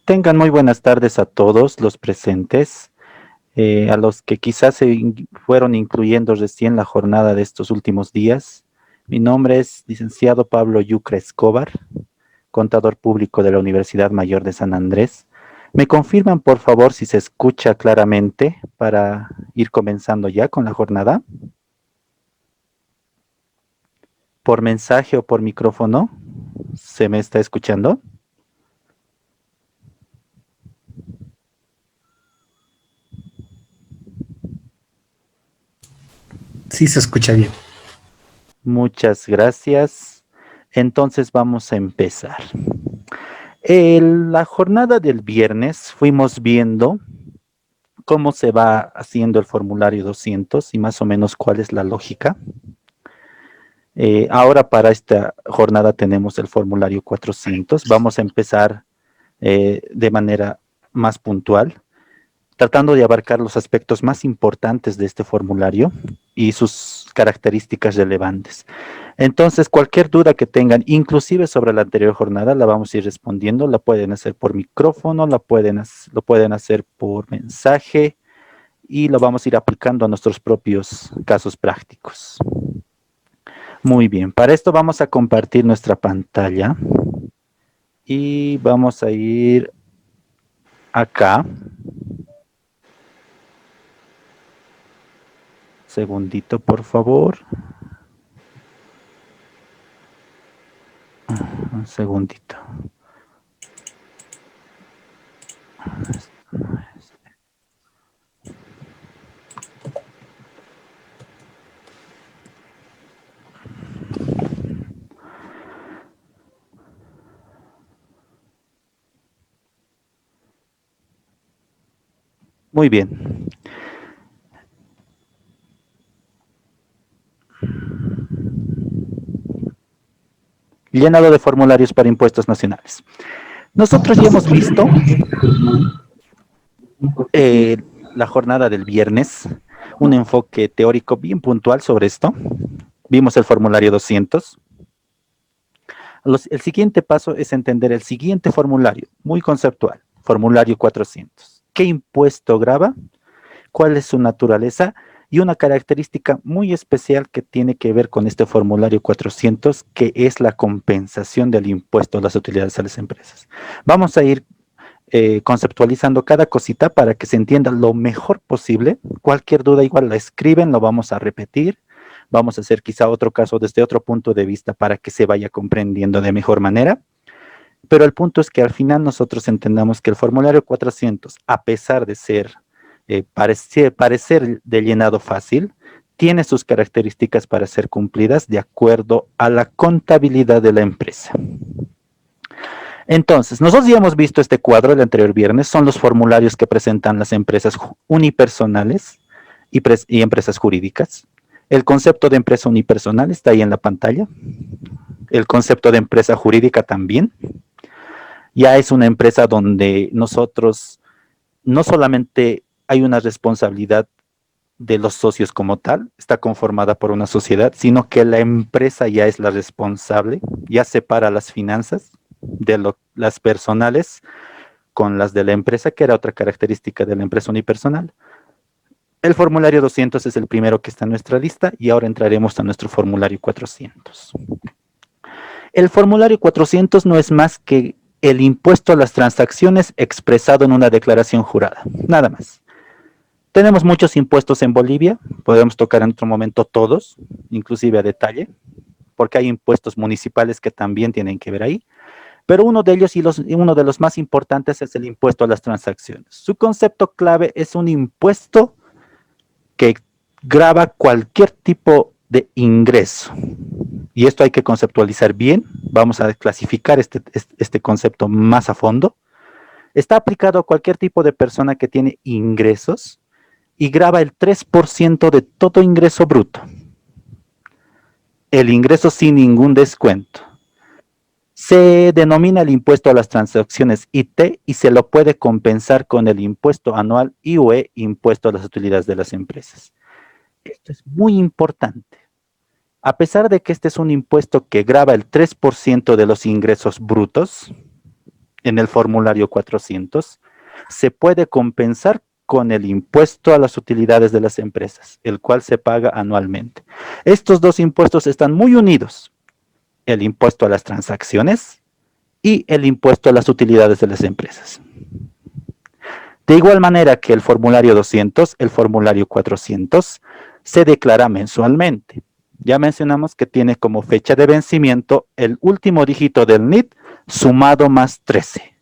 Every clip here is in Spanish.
Tengan muy buenas tardes a todos los presentes, a los que quizás fueron incluyendo recién la jornada de estos últimos días. Mi nombre es licenciado Pablo Yucra Escobar, contador público de la Universidad Mayor de San Andrés. ¿Me confirman, por favor, si se escucha claramente para ir comenzando ya con la jornada? ¿Por mensaje o por micrófono? ¿Se me está escuchando? Sí, se escucha bien. Muchas gracias. Entonces vamos a empezar. La jornada del viernes fuimos viendo cómo se va haciendo el formulario 200 y más o menos cuál es la lógica. Ahora para esta jornada tenemos el formulario 400. Vamos a empezar de manera más puntual, tratando de abarcar los aspectos más importantes de este formulario y sus características relevantes. Entonces, cualquier duda que tengan, inclusive sobre la anterior jornada, la vamos a ir respondiendo. La pueden hacer por micrófono, lo pueden hacer por mensaje y lo vamos a ir aplicando a nuestros propios casos prácticos. Muy bien, para esto vamos a compartir nuestra pantalla y vamos a ir acá. Segundito, por favor. Un segundito. Muy bien. Llenado de formularios para impuestos nacionales. Nosotros ya hemos visto eh, la jornada del viernes, un enfoque teórico bien puntual sobre esto. Vimos el formulario 200. El siguiente paso es entender el siguiente formulario, muy conceptual, formulario 400. ¿Qué impuesto grava? ¿Cuál es su naturaleza? Y una característica muy especial que tiene que ver con este formulario 400, que es la compensación del impuesto a las utilidades a las empresas. Vamos a ir conceptualizando cada cosita para que se entienda lo mejor posible. Cualquier duda igual la escriben, lo vamos a repetir. Vamos a hacer quizá otro caso desde otro punto de vista para que se vaya comprendiendo de mejor manera. Pero el punto es que al final nosotros entendamos que el formulario 400, a pesar de ser, parecer de llenado fácil, tiene sus características para ser cumplidas de acuerdo a la contabilidad de la empresa. Entonces, nosotros ya hemos visto este cuadro el anterior viernes, son los formularios que presentan las empresas unipersonales y empresas jurídicas. El concepto de empresa unipersonal está ahí en la pantalla. El concepto de empresa jurídica también. Ya es una empresa donde nosotros no solamente hay una responsabilidad de los socios como tal, está conformada por una sociedad, sino que la empresa ya es la responsable, ya separa las finanzas de las personales con las de la empresa, que era otra característica de la empresa unipersonal. El formulario 200 es el primero que está en nuestra lista y ahora entraremos a nuestro formulario 400. El formulario 400 no es más que el impuesto a las transacciones expresado en una declaración jurada, nada más. Tenemos muchos impuestos en Bolivia, podemos tocar en otro momento todos, inclusive a detalle, porque hay impuestos municipales que también tienen que ver ahí, pero uno de ellos y uno de los más importantes es el impuesto a las transacciones. Su concepto clave es un impuesto que grava cualquier tipo de ingreso. Y esto hay que conceptualizar bien. Vamos a clasificar este concepto más a fondo. Está aplicado a cualquier tipo de persona que tiene ingresos y grava el 3% de todo ingreso bruto. El ingreso sin ningún descuento. Se denomina el impuesto a las transacciones IT y se lo puede compensar con el impuesto anual IUE, impuesto a las utilidades de las empresas. Esto es muy importante. A pesar de que este es un impuesto que grava el 3% de los ingresos brutos, en el formulario 400 se puede compensar con el impuesto a las utilidades de las empresas, el cual se paga anualmente. Estos dos impuestos están muy unidos, el impuesto a las transacciones y el impuesto a las utilidades de las empresas. De igual manera que el formulario 200, el formulario 400 se declara mensualmente. Ya mencionamos que tiene como fecha de vencimiento el último dígito del NIT sumado más 13.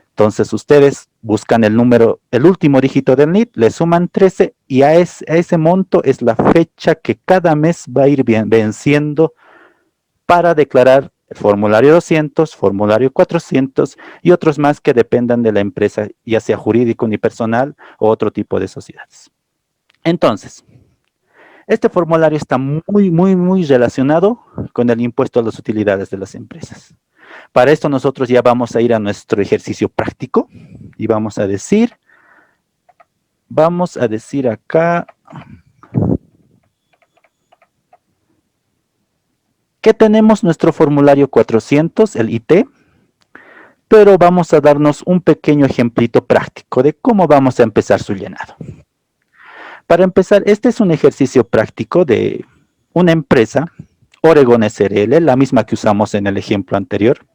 Entonces ustedes buscan el número, el último dígito del NIT, le suman 13 y a ese monto es la fecha que cada mes va a ir venciendo para declarar el formulario 200, formulario 400 y otros más que dependan de la empresa, ya sea jurídico, unipersonal o otro tipo de sociedades. Entonces, este formulario está muy relacionado con el impuesto a las utilidades de las empresas. Para esto nosotros ya vamos a ir a nuestro ejercicio práctico y vamos a decir acá que tenemos nuestro formulario 400, el IT, pero vamos a darnos un pequeño ejemplito práctico de cómo vamos a empezar su llenado. Para empezar, este es un ejercicio práctico de una empresa, Oregon SRL, la misma que usamos en el ejemplo anterior.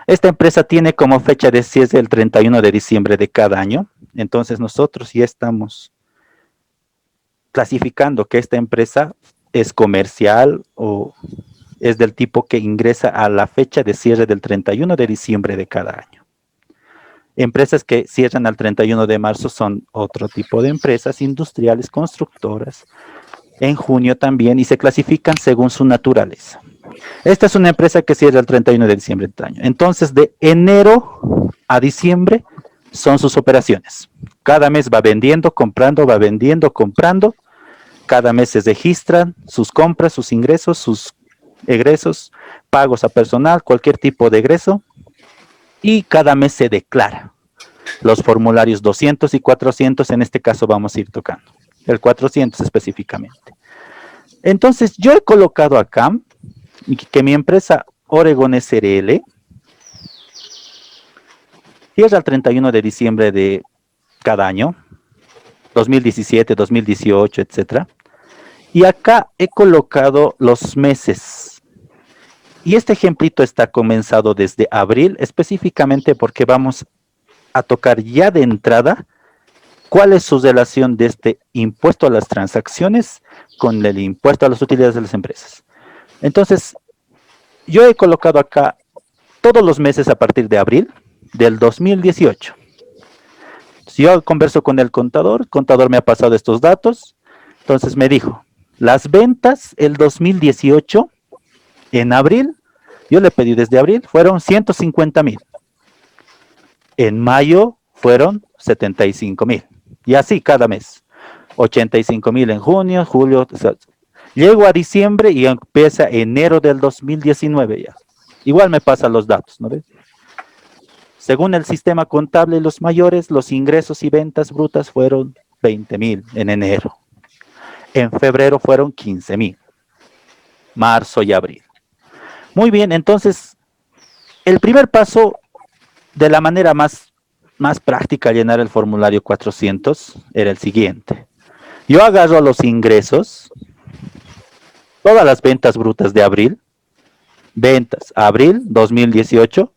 Esta empresa tiene como fecha de cierre el 31 de diciembre de cada año. Entonces nosotros ya estamos clasificando que esta empresa es comercial o es del tipo que ingresa a la fecha de cierre del 31 de diciembre de cada año. Empresas que cierran al 31 de marzo son otro tipo de empresas industriales, constructoras, en junio también, y se clasifican según su naturaleza. Esta es una empresa que cierra el 31 de diciembre del año. Entonces, de enero a diciembre son sus operaciones. Cada mes va vendiendo, comprando, va vendiendo, comprando. Cada mes se registran sus compras, sus ingresos, sus egresos, pagos a personal, cualquier tipo de egreso. Y cada mes se declara. Los formularios 200 y 400, en este caso vamos a ir tocando. El 400 específicamente. Entonces, yo he colocado acá que mi empresa Oregon SRL cierra el 31 de diciembre de cada año, 2017, 2018, etcétera. Y acá he colocado los meses. Y este ejemplito está comenzado desde abril, específicamente porque vamos a tocar ya de entrada cuál es su relación de este impuesto a las transacciones con el impuesto a las utilidades de las empresas. Entonces, yo he colocado acá todos los meses a partir de abril del 2018. Si yo converso con el contador me ha pasado estos datos, entonces me dijo, las ventas el 2018 en abril, yo le pedí desde abril, fueron 150,000. En mayo fueron 75,000. Y así cada mes. 85,000 en junio, julio. O sea, llego a diciembre y empieza enero del 2019 ya. Igual me pasan los datos, ¿no ves? Según el sistema contable, los mayores, los ingresos y ventas brutas fueron 20,000 en enero. En febrero fueron 15,000. Marzo y abril. Muy bien, entonces, el primer paso de la manera más práctica llenar el formulario 400 era el siguiente. Yo agarro los ingresos, todas las ventas brutas de abril, ventas abril 2018,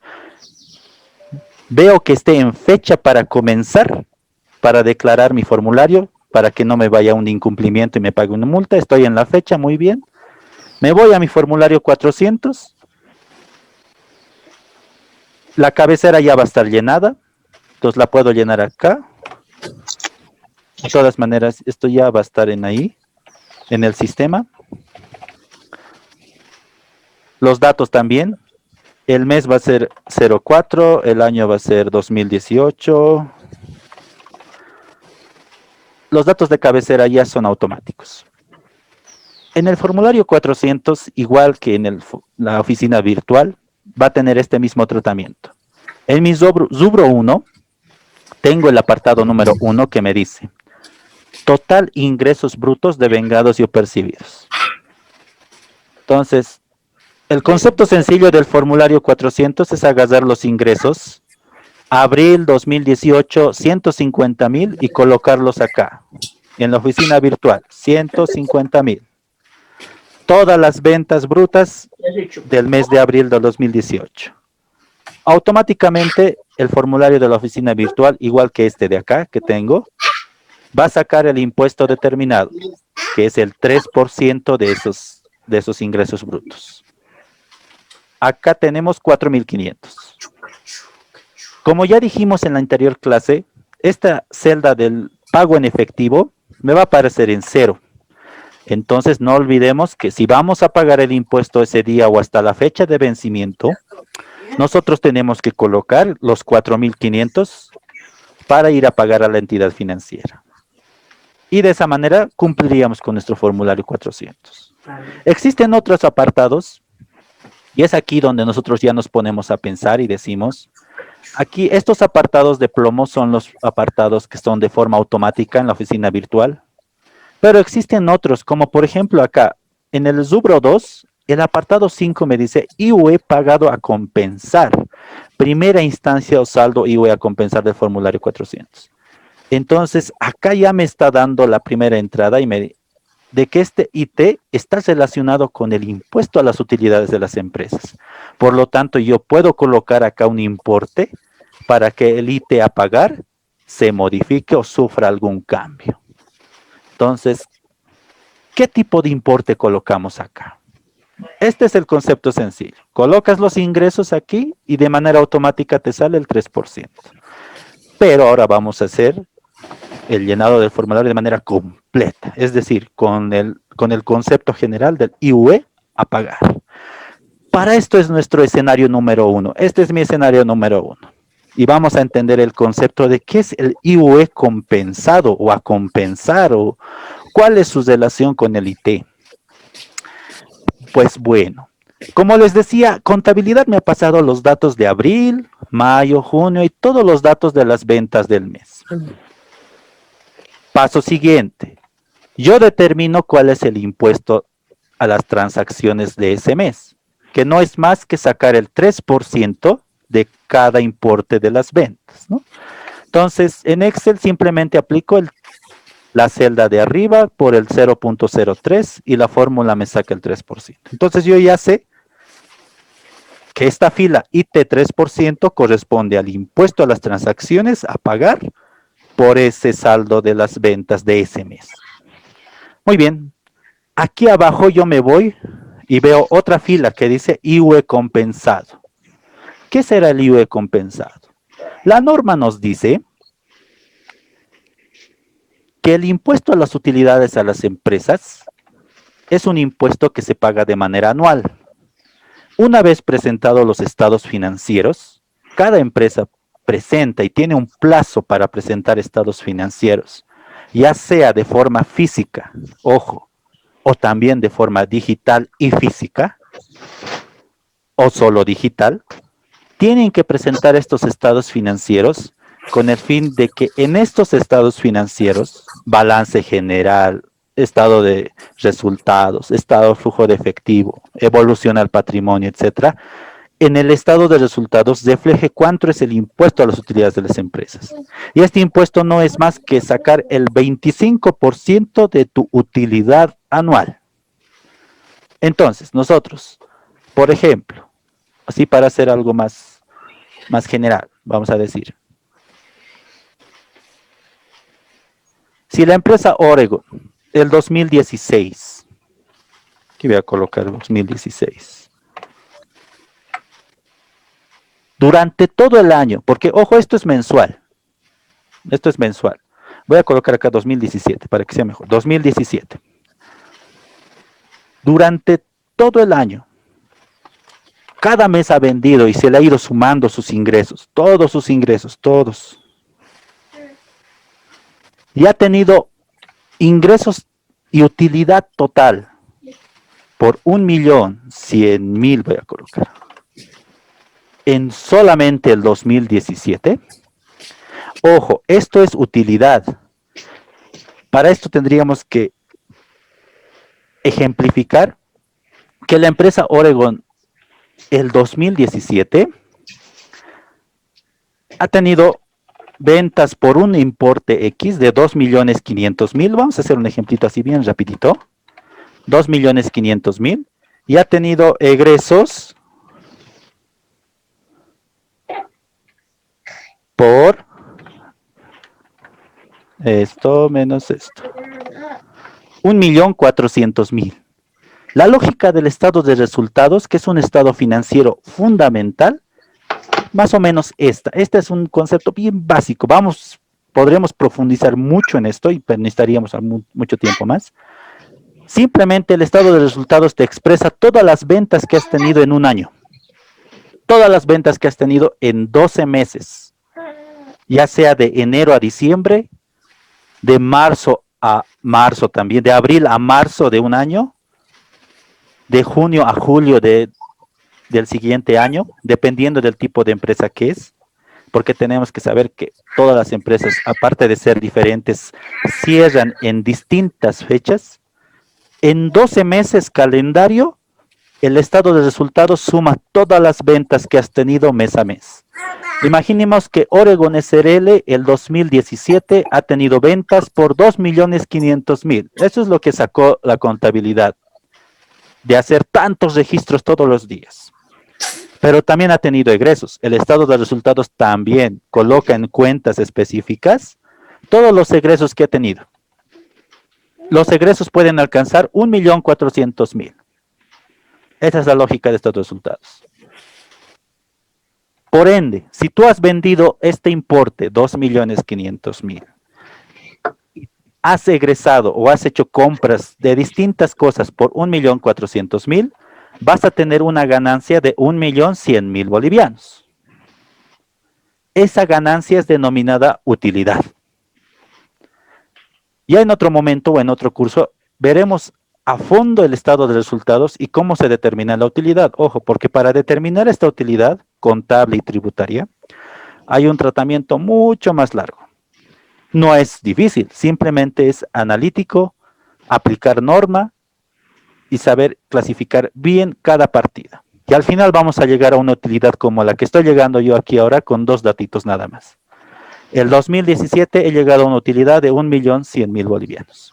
veo que esté en fecha para comenzar, para declarar mi formulario, para que no me vaya un incumplimiento y me pague una multa. Estoy en la fecha, muy bien. Me voy a mi formulario 400. La cabecera ya va a estar llenada, entonces la puedo llenar acá. De todas maneras, esto ya va a estar ahí, en el sistema. Los datos también. El mes va a ser 04, el año va a ser 2018. Los datos de cabecera ya son automáticos. En el formulario 400, igual que en la oficina virtual, va a tener este mismo tratamiento. En mi rubro 1, tengo el apartado número 1 que me dice total ingresos brutos devengados y percibidos. Entonces, El concepto sencillo del formulario 400 es agarrar los ingresos. Abril 2018, 150,000 y colocarlos acá, en la oficina virtual, 150,000. Todas las ventas brutas del mes de abril de 2018. Automáticamente el formulario de la oficina virtual, igual que este de acá que tengo, va a sacar el impuesto determinado, que es el 3% de esos ingresos brutos. Acá tenemos 4,500. Como ya dijimos en la anterior clase, esta celda del pago en efectivo me va a aparecer en cero. Entonces no olvidemos que si vamos a pagar el impuesto ese día o hasta la fecha de vencimiento, nosotros tenemos que colocar los 4,500 para ir a pagar a la entidad financiera. Y de esa manera cumpliríamos con nuestro formulario 400. Existen otros apartados, y es aquí donde nosotros ya nos ponemos a pensar y decimos, aquí estos apartados de plomo son los apartados que son de forma automática en la oficina virtual, pero existen otros, como por ejemplo acá, en el rubro 2, el apartado 5 me dice IUE pagado a compensar, primera instancia o saldo IUE a compensar del formulario 400. Entonces, acá ya me está dando la primera entrada de que este IT está relacionado con el impuesto a las utilidades de las empresas. Por lo tanto, yo puedo colocar acá un importe para que el IT a pagar se modifique o sufra algún cambio. Entonces, ¿qué tipo de importe colocamos acá? Este es el concepto sencillo. Colocas los ingresos aquí y de manera automática te sale el 3%. Pero ahora vamos a hacer el llenado del formulario de manera completa, es decir, con el concepto general del IUE a pagar. Para esto es nuestro escenario número 1. Este es mi escenario número 1. Y vamos a entender el concepto de qué es el IUE compensado o a compensar o cuál es su relación con el IT. Pues bueno, como les decía, contabilidad me ha pasado los datos de abril, mayo, junio y todos los datos de las ventas del mes. Paso siguiente, yo determino cuál es el impuesto a las transacciones de ese mes, que no es más que sacar el 3% de cada importe de las ventas, ¿no? Entonces, en Excel simplemente aplico la celda de arriba por el 0.03 y la fórmula me saca el 3%. Entonces, yo ya sé que esta fila IT 3% corresponde al impuesto a las transacciones a pagar por ese saldo de las ventas de ese mes. Muy bien, aquí abajo yo me voy y veo otra fila que dice IUE compensado. ¿Qué será el IUE compensado? La norma nos dice que el impuesto a las utilidades a las empresas es un impuesto que se paga de manera anual. Una vez presentados los estados financieros, cada empresa presenta y tiene un plazo para presentar estados financieros, ya sea de forma física, ojo, o también de forma digital y física, o solo digital, tienen que presentar estos estados financieros con el fin de que en estos estados financieros, balance general, estado de resultados, estado de flujo de efectivo, evolución al patrimonio, etcétera, en el estado de resultados refleje cuánto es el impuesto a las utilidades de las empresas. Y este impuesto no es más que sacar el 25% de tu utilidad anual. Entonces, nosotros, por ejemplo, así para hacer algo más general, vamos a decir, si la empresa Oregon, el 2016, aquí voy a colocar 2016, durante todo el año, porque ojo, esto es mensual, voy a colocar acá 2017 para que sea mejor, 2017, durante todo el año, cada mes ha vendido y se le ha ido sumando sus ingresos, todos, y ha tenido ingresos y utilidad total por 1.100.000, voy a colocar, en solamente el 2017. Ojo, esto es utilidad. Para esto tendríamos que ejemplificar que la empresa Oregon el 2017 ha tenido ventas por un importe X de 2.500.000. Vamos a hacer un ejemplito así bien rapidito. 2.500.000. Y ha tenido egresos por esto menos esto. 1.400.000. La lógica del estado de resultados, que es un estado financiero fundamental, más o menos esta. Este es un concepto bien básico. Podremos profundizar mucho en esto y necesitaríamos mucho tiempo más. Simplemente el estado de resultados te expresa todas las ventas que has tenido en un año. Todas las ventas que has tenido en 12 meses. Ya sea de enero a diciembre, de marzo a marzo también, de abril a marzo de un año, de junio a julio del siguiente año, dependiendo del tipo de empresa que es, porque tenemos que saber que todas las empresas, aparte de ser diferentes, cierran en distintas fechas. En 12 meses calendario, el estado de resultados suma todas las ventas que has tenido mes a mes. Imaginemos que Oregon SRL el 2017 ha tenido ventas por 2.500.000. Eso es lo que sacó la contabilidad, de hacer tantos registros todos los días. Pero también ha tenido egresos. El estado de resultados también coloca en cuentas específicas todos los egresos que ha tenido. Los egresos pueden alcanzar 1.400.000. Esa es la lógica de estos resultados. Por ende, si tú has vendido este importe, 2.500.000, has egresado o has hecho compras de distintas cosas por 1.400.000, vas a tener una ganancia de 1.100.000 bolivianos. Esa ganancia es denominada utilidad. Ya en otro momento o en otro curso veremos a fondo el estado de resultados y cómo se determina la utilidad. Ojo, porque para determinar esta utilidad contable y tributaria hay un tratamiento mucho más largo. No es difícil, simplemente es analítico, aplicar norma y saber clasificar bien cada partida. Y al final vamos a llegar a una utilidad como la que estoy llegando yo aquí ahora con dos datitos nada más. El 2017 he llegado a una utilidad de 1.100.000 bolivianos.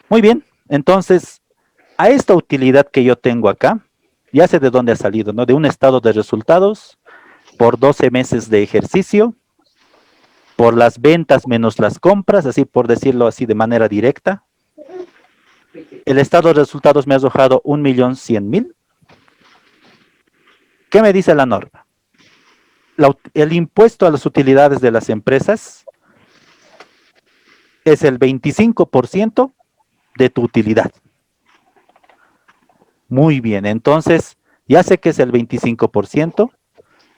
Muy bien, entonces a esta utilidad que yo tengo acá, ya sé de dónde ha salido, ¿no? De un estado de resultados por 12 meses de ejercicio, por las ventas menos las compras, así por decirlo así de manera directa. El estado de resultados me ha arrojado 1.100.000. ¿Qué me dice la norma? El impuesto a las utilidades de las empresas es el 25% de tu utilidad. Muy bien, entonces ya sé que es el 25%,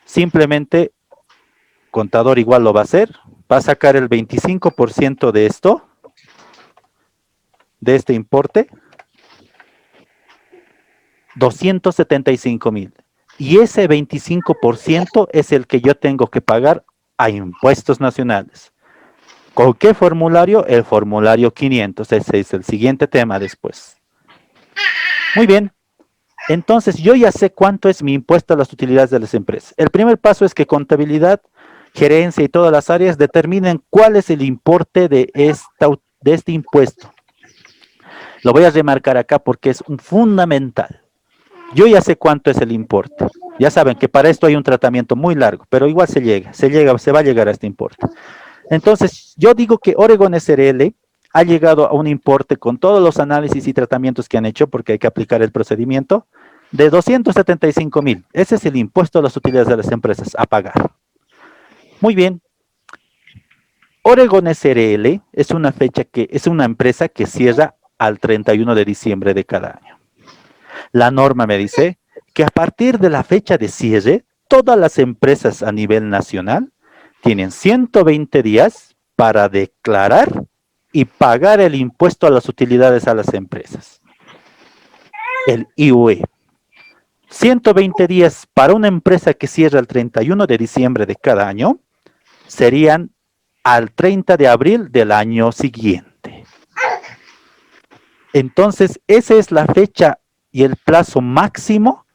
simplemente contador igual lo va a hacer, va a sacar el 25% de esto, de este importe, 275.000. Y ese 25% es el que yo tengo que pagar a impuestos nacionales. ¿Con qué formulario? El formulario 500, ese es el siguiente tema después. Muy bien, entonces yo ya sé cuánto es mi impuesto a las utilidades de las empresas. El primer paso es que contabilidad, gerencia y todas las áreas determinen cuál es el importe de este impuesto. Lo voy a remarcar acá porque es un fundamental. Yo ya sé cuánto es el importe. Ya saben que para esto hay un tratamiento muy largo, pero igual se va a llegar a este importe. Entonces, yo digo que Oregon SRL ha llegado a un importe con todos los análisis y tratamientos que han hecho, porque hay que aplicar el procedimiento, de 275.000. Ese es el impuesto a las utilidades de las empresas a pagar. Muy bien. Oregon SRL es una empresa que cierra al 31 de diciembre de cada año. La norma me dice que a partir de la fecha de cierre, todas las empresas a nivel nacional tienen 120 días para declarar y pagar el impuesto a las utilidades a las empresas, el IUE. 120 días para una empresa que cierra el 31 de diciembre de cada año serían al 30 de abril del año siguiente. Entonces, esa es la fecha y el plazo máximo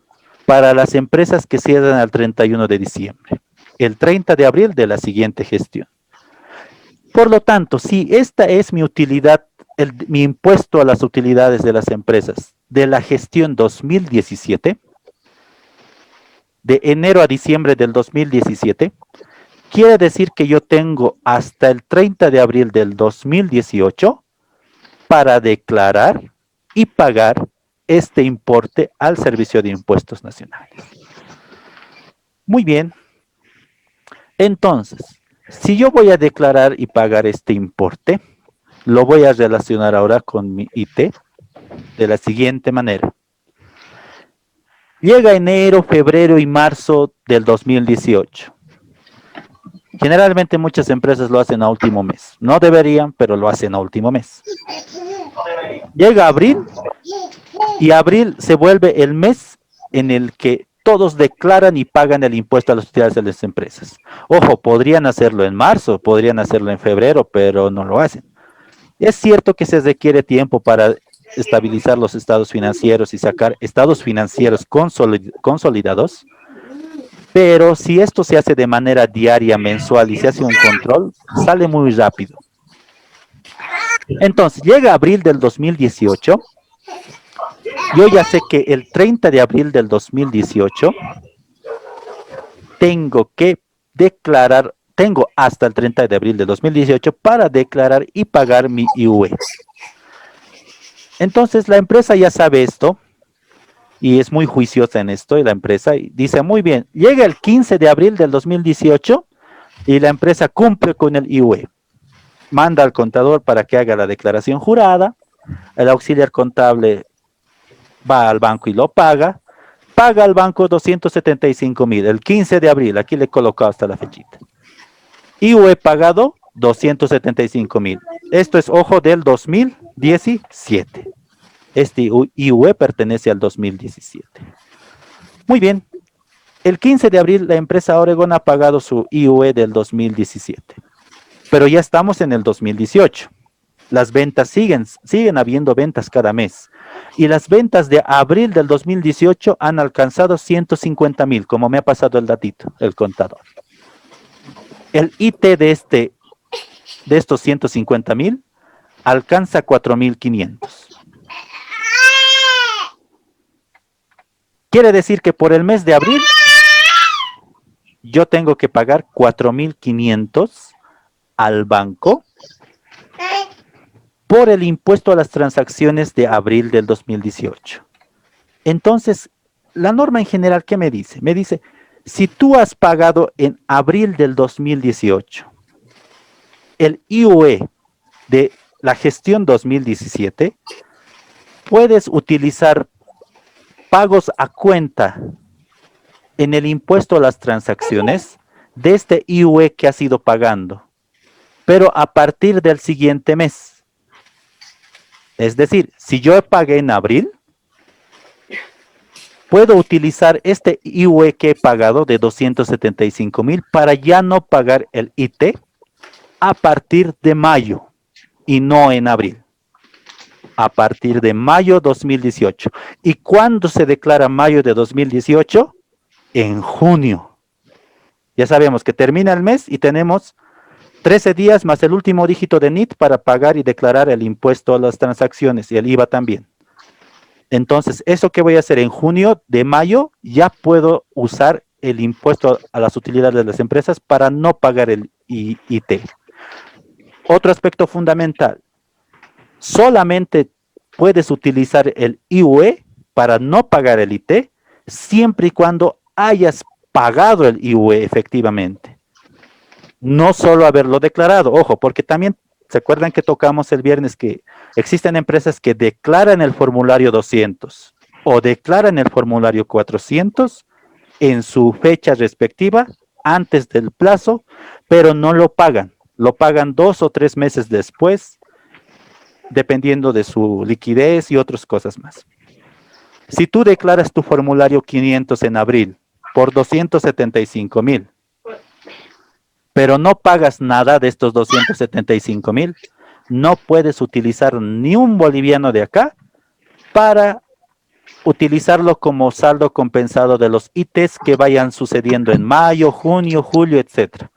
para las empresas que cierran al 31 de diciembre, el 30 de abril de la siguiente gestión. Por lo tanto, si esta es mi utilidad, mi impuesto a las utilidades de las empresas de la gestión 2017, de enero a diciembre del 2017, quiere decir que yo tengo hasta el 30 de abril del 2018 para declarar y pagar este importe al Servicio de Impuestos Nacionales. Muy bien. Entonces, si yo voy a declarar y pagar este importe, lo voy a relacionar ahora con mi IT de la siguiente manera. Llega enero, febrero y marzo del 2018. Generalmente muchas empresas lo hacen a último mes. No deberían, pero lo hacen a último mes. Llega abril y abril se vuelve el mes en el que todos declaran y pagan el impuesto a las utilidades de las empresas. Ojo, podrían hacerlo en marzo, podrían hacerlo en febrero, pero no lo hacen. Es cierto que se requiere tiempo para estabilizar los estados financieros y sacar estados financieros consolidados, pero si esto se hace de manera diaria, mensual y se hace un control, sale muy rápido. Entonces, llega abril del 2018, yo ya sé que el 30 de abril del 2018 tengo que declarar, tengo hasta el 30 de abril del 2018 para declarar y pagar mi IUE. Entonces, la empresa ya sabe esto y es muy juiciosa en esto, y la empresa dice, muy bien, llega el 15 de abril del 2018 y la empresa cumple con el IUE. Manda al contador para que haga la declaración jurada, el auxiliar contable va al banco y lo paga al banco 275,000, el 15 de abril, aquí le he colocado hasta la fechita. IUE pagado 275,000. Esto es, ojo, del 2017. Este IUE pertenece al 2017. Muy bien. El 15 de abril la empresa Oregon ha pagado su IUE del 2017. Pero ya estamos en el 2018. Las ventas siguen habiendo ventas cada mes. Y las ventas de abril del 2018 han alcanzado 150,000, como me ha pasado el datito, el contador. El IT de estos 150,000 alcanza 4,500. Quiere decir que por el mes de abril yo tengo que pagar 4,500 al banco por el impuesto a las transacciones de abril del 2018. Entonces, la norma en general, ¿qué me dice? Me dice, si tú has pagado en abril del 2018 el IUE de la gestión 2017, puedes utilizar pagos a cuenta en el impuesto a las transacciones de este IUE que has ido pagando, pero a partir del siguiente mes. Es decir, si yo pagué en abril, puedo utilizar este IUE que he pagado de 275,000 para ya no pagar el IT a partir de mayo y no en abril. A partir de mayo 2018. ¿Y cuándo se declara mayo de 2018? En junio. Ya sabemos que termina el mes y tenemos 13 días más el último dígito de NIT para pagar y declarar el impuesto a las transacciones y el IVA también. Entonces, ¿eso qué voy a hacer? En junio de mayo ya puedo usar el impuesto a las utilidades de las empresas para no pagar el IT. Otro aspecto fundamental. Solamente puedes utilizar el IUE para no pagar el IT siempre y cuando hayas pagado el IUE efectivamente. No solo haberlo declarado, ojo, porque también se acuerdan que tocamos el viernes que existen empresas que declaran el formulario 200 o declaran el formulario 400 en su fecha respectiva antes del plazo, pero no lo pagan 2 o 3 meses después, dependiendo de su liquidez y otras cosas más. Si tú declaras tu formulario 500 en abril por 275,000, pero no pagas nada de estos 275,000, no puedes utilizar ni un boliviano de acá para utilizarlo como saldo compensado de los ítems que vayan sucediendo en mayo, junio, julio, etcétera,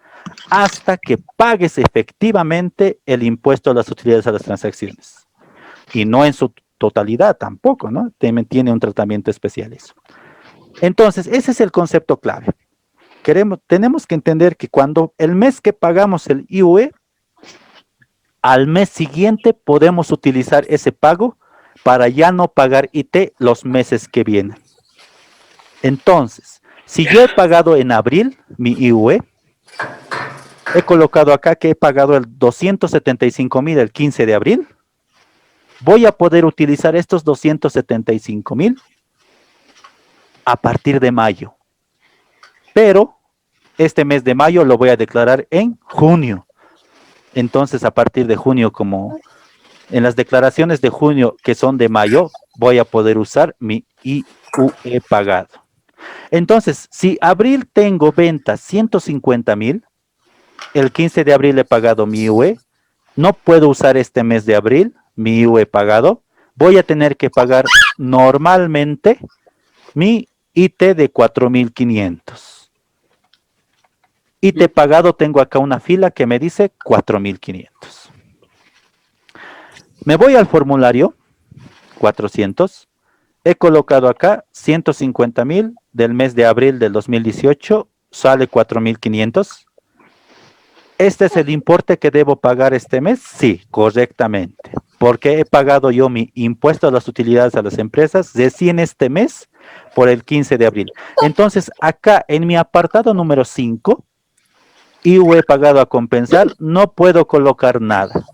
hasta que pagues efectivamente el impuesto a las utilidades a las transacciones. Y no en su totalidad tampoco, ¿no? Tiene un tratamiento especial eso. Entonces, ese es el concepto clave. Tenemos que entender que cuando el mes que pagamos el IUE, al mes siguiente podemos utilizar ese pago para ya no pagar IT los meses que vienen. Entonces, si yo he pagado en abril mi IUE, he colocado acá que he pagado el 275,000 el 15 de abril, voy a poder utilizar estos 275,000 a partir de mayo. Pero este mes de mayo lo voy a declarar en junio. Entonces, a partir de junio, como en las declaraciones de junio que son de mayo, voy a poder usar mi IUE pagado. Entonces, si abril tengo ventas 150,000, el 15 de abril he pagado mi IUE, no puedo usar este mes de abril, mi IUE pagado, voy a tener que pagar normalmente mi IT de 4,500. IT pagado, tengo acá una fila que me dice 4,500. Me voy al formulario 400. He colocado acá 150,000 del mes de abril del 2018, sale 4,500. ¿Este es el importe que debo pagar este mes? Sí, correctamente. Porque he pagado yo mi impuesto a las utilidades a las empresas recién este mes por el 15 de abril. Entonces, acá en mi apartado número 5, IUE pagado a compensar, no puedo colocar nada.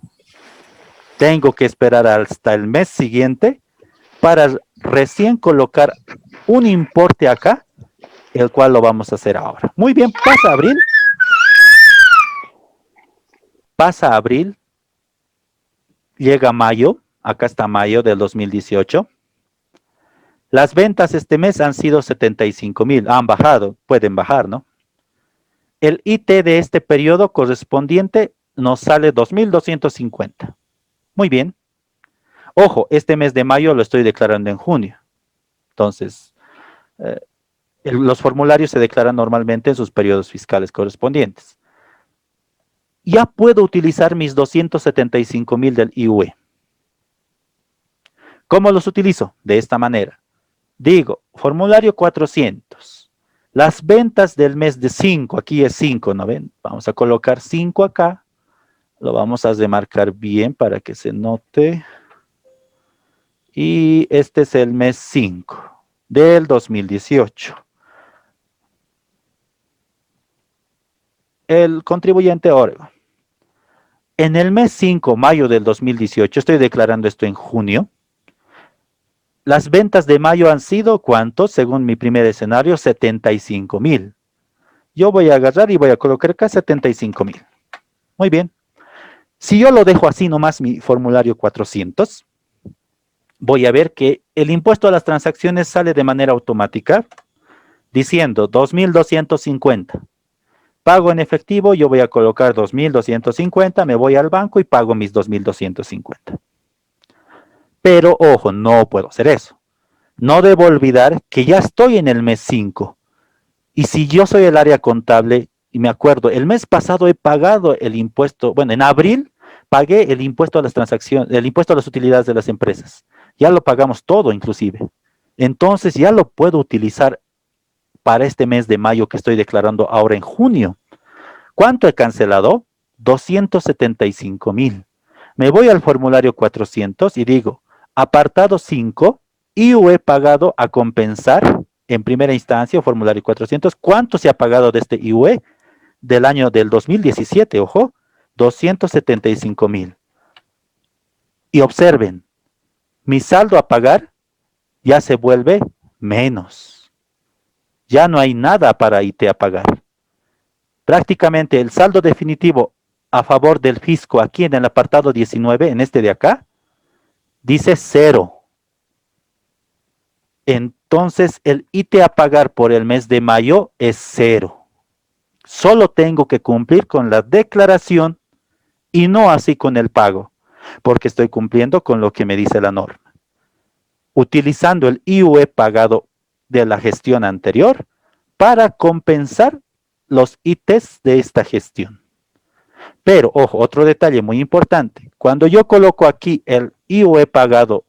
Tengo que esperar hasta el mes siguiente para recién colocar un importe acá, el cual lo vamos a hacer ahora. Muy bien, pasa abril. Pasa abril. Llega mayo. Acá está mayo del 2018. Las ventas este mes han sido 75,000. Han bajado. Pueden bajar, ¿no? El IT de este periodo correspondiente nos sale 2,250. Muy bien. Ojo, este mes de mayo lo estoy declarando en junio. Entonces, los formularios se declaran normalmente en sus periodos fiscales correspondientes. Ya puedo utilizar mis 275,000 del IUE. ¿Cómo los utilizo? De esta manera. Digo, formulario 400. Las ventas del mes de 5, aquí es 5, ¿no ven? Vamos a colocar 5 acá. Lo vamos a remarcar bien para que se note. Y este es el mes 5 del 2018. El contribuyente Oregon. En el mes 5, mayo del 2018, estoy declarando esto en junio, las ventas de mayo han sido, ¿cuántos? Según mi primer escenario, 75,000. Yo voy a agarrar y voy a colocar acá 75,000. Muy bien. Si yo lo dejo así nomás, mi formulario 400, voy a ver que el impuesto a las transacciones sale de manera automática, diciendo 2,250. Pago en efectivo, yo voy a colocar 2,250, me voy al banco y pago mis 2,250. Pero, ojo, no puedo hacer eso. No debo olvidar que ya estoy en el mes 5. Y si yo soy el área contable, y me acuerdo, el mes pasado he pagado el impuesto, bueno, en abril pagué el impuesto a las transacciones, el impuesto a las utilidades de las empresas. Ya lo pagamos todo, inclusive. Entonces ya lo puedo utilizar para este mes de mayo que estoy declarando ahora en junio. ¿Cuánto he cancelado? 275,000. Me voy al formulario 400 y digo, apartado 5, IUE pagado a compensar en primera instancia, formulario 400. ¿Cuánto se ha pagado de este IUE? Del año del 2017, ojo, 275,000. Y observen, mi saldo a pagar ya se vuelve menos. Ya no hay nada para IT a pagar. Prácticamente el saldo definitivo a favor del fisco aquí en el apartado 19, en este de acá, dice 0. Entonces el IT a pagar por el mes de mayo es 0. Solo tengo que cumplir con la declaración y no así con el pago, porque estoy cumpliendo con lo que me dice la norma. utilizando el IUE pagado de la gestión anterior para compensar los ITs de esta gestión. Pero, ojo, otro detalle muy importante. Cuando yo coloco aquí el IUE pagado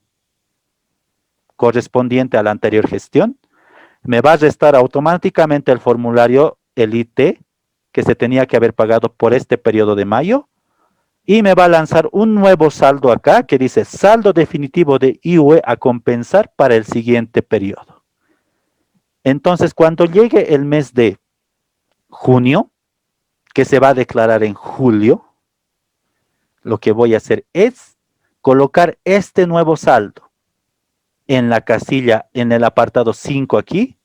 correspondiente a la anterior gestión, me va a restar automáticamente el formulario, el IT, que se tenía que haber pagado por este periodo de mayo, y me va a lanzar un nuevo saldo acá que dice saldo definitivo de IUE a compensar para el siguiente periodo. Entonces, cuando llegue el mes de junio, que se va a declarar en julio, lo que voy a hacer es colocar este nuevo saldo en la casilla, en el apartado 5 aquí,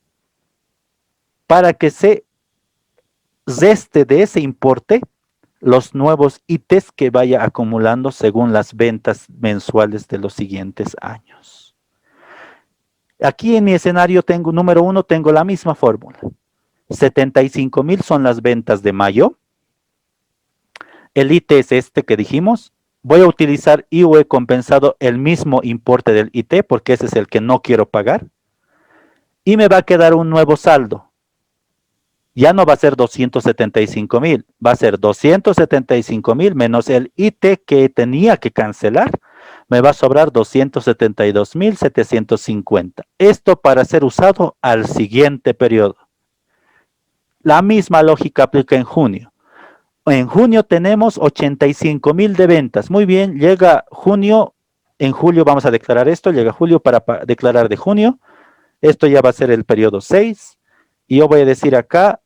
para que se reste de ese importe los nuevos ITs que vaya acumulando según las ventas mensuales de los siguientes años. Aquí en mi escenario tengo, número 1, tengo la misma fórmula. 75,000 son las ventas de mayo. El IT es este que dijimos. Voy a utilizar IUE compensado el mismo importe del IT porque ese es el que no quiero pagar. Y me va a quedar un nuevo saldo. Ya no va a ser 275,000, va a ser 275,000 menos el IT que tenía que cancelar, me va a sobrar 272,750. Esto para ser usado al siguiente periodo. La misma lógica aplica en junio. En junio tenemos 85,000 de ventas. Muy bien, llega junio, en julio vamos a declarar esto, llega julio para declarar de junio. Esto ya va a ser el periodo 6. Y yo voy a decir acá,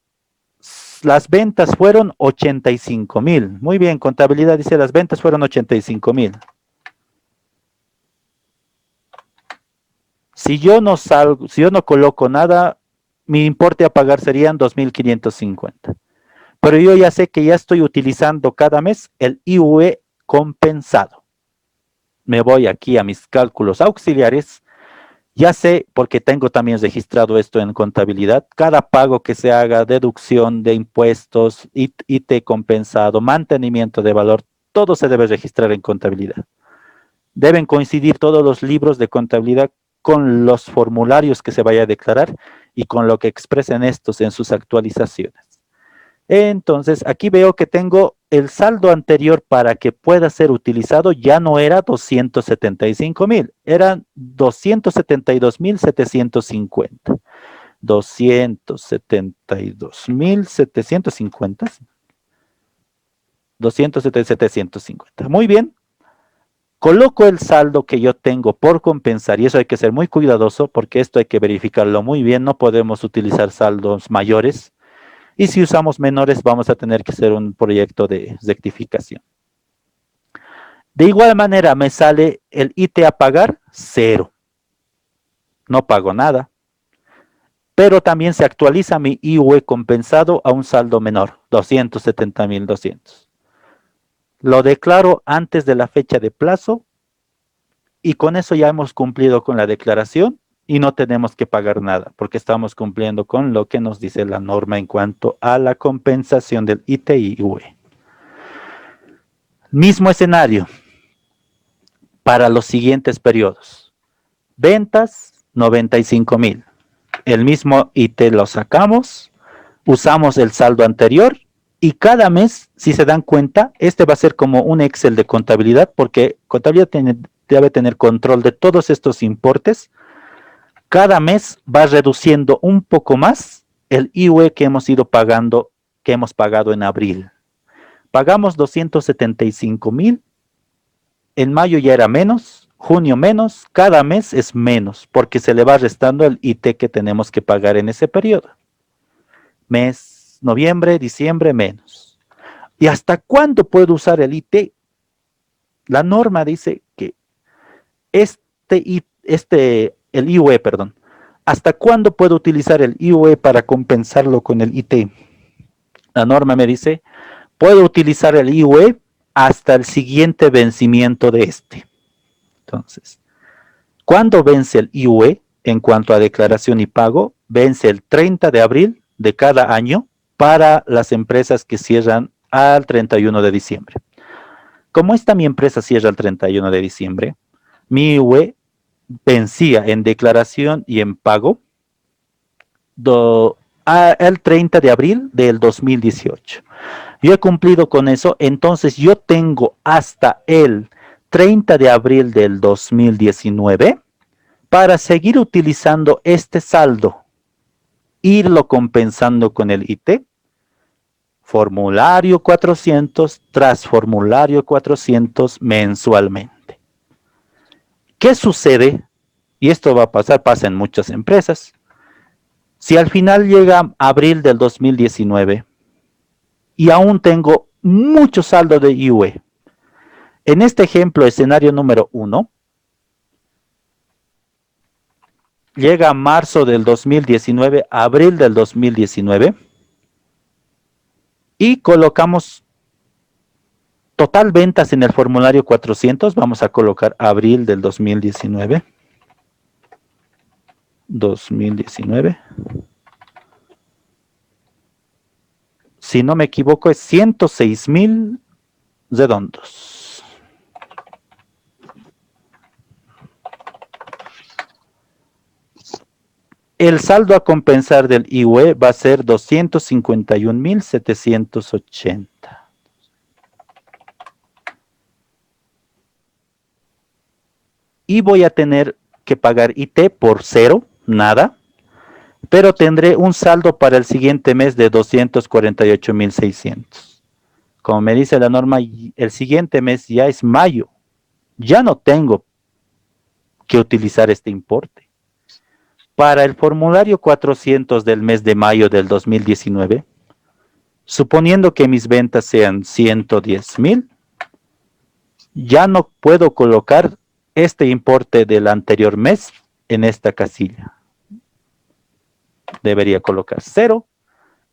las ventas fueron 85,000. Muy bien, contabilidad dice las ventas fueron 85,000. Si yo no coloco nada, mi importe a pagar serían 2,550. Pero yo ya sé que ya estoy utilizando cada mes el IUE compensado. Me voy aquí a mis cálculos auxiliares. Ya sé, porque tengo también registrado esto en contabilidad, cada pago que se haga, deducción de impuestos, IT compensado, mantenimiento de valor, todo se debe registrar en contabilidad. Deben coincidir todos los libros de contabilidad con los formularios que se vaya a declarar y con lo que expresen estos en sus actualizaciones. Entonces, aquí veo que tengo el saldo anterior para que pueda ser utilizado, ya no era 275,000, eran 272,750. 272,750. 277,750. Muy bien. Coloco el saldo que yo tengo por compensar, y eso hay que ser muy cuidadoso porque esto hay que verificarlo muy bien, no podemos utilizar saldos mayores. Y si usamos menores, vamos a tener que hacer un proyecto de rectificación. De igual manera, me sale el IT a pagar, 0. No pago nada. Pero también se actualiza mi IUE compensado a un saldo menor, 270,200. Lo declaro antes de la fecha de plazo y con eso ya hemos cumplido con la declaración. Y no tenemos que pagar nada, porque estamos cumpliendo con lo que nos dice la norma en cuanto a la compensación del IT y IUE. Mismo escenario para los siguientes periodos. Ventas, 95,000. El mismo IT lo sacamos, usamos el saldo anterior y cada mes, si se dan cuenta, este va a ser como un Excel de contabilidad, porque contabilidad debe tener control de todos estos importes. Cada mes va reduciendo un poco más el IUE que hemos ido pagando, que hemos pagado en abril. Pagamos 275,000, en mayo ya era menos, junio menos, cada mes es menos, porque se le va restando el IT que tenemos que pagar en ese periodo. Mes, noviembre, diciembre, menos. ¿Y hasta cuándo puedo usar el IT? La norma dice que el IUE, perdón. ¿Hasta cuándo puedo utilizar el IUE para compensarlo con el IT? La norma me dice, puedo utilizar el IUE hasta el siguiente vencimiento de este. Entonces, ¿cuándo vence el IUE en cuanto a declaración y pago? Vence el 30 de abril de cada año para las empresas que cierran al 31 de diciembre. Como mi empresa cierra el 31 de diciembre, mi IUE vencía en declaración y en pago el 30 de abril del 2018. Yo he cumplido con eso, entonces yo tengo hasta el 30 de abril del 2019 para seguir utilizando este saldo, irlo compensando con el IT, formulario 400 tras formulario 400 mensualmente. ¿Qué sucede? Y esto va a pasar, pasa en muchas empresas. Si al final llega abril del 2019 y aún tengo mucho saldo de IUE, en este ejemplo, escenario número 1, llega marzo del 2019, abril del 2019, y colocamos total ventas en el formulario 400, vamos a colocar abril del 2019. Si no me equivoco, es 106,000 redondos. El saldo a compensar del IUE va a ser 251,780. Y voy a tener que pagar IT por cero, nada, pero tendré un saldo para el siguiente mes de 248,600. Como me dice la norma, el siguiente mes ya es mayo. Ya no tengo que utilizar este importe. Para el formulario 400 del mes de mayo del 2019, suponiendo que mis ventas sean 110,000, ya no puedo colocar este importe del anterior mes en esta casilla. Debería colocar 0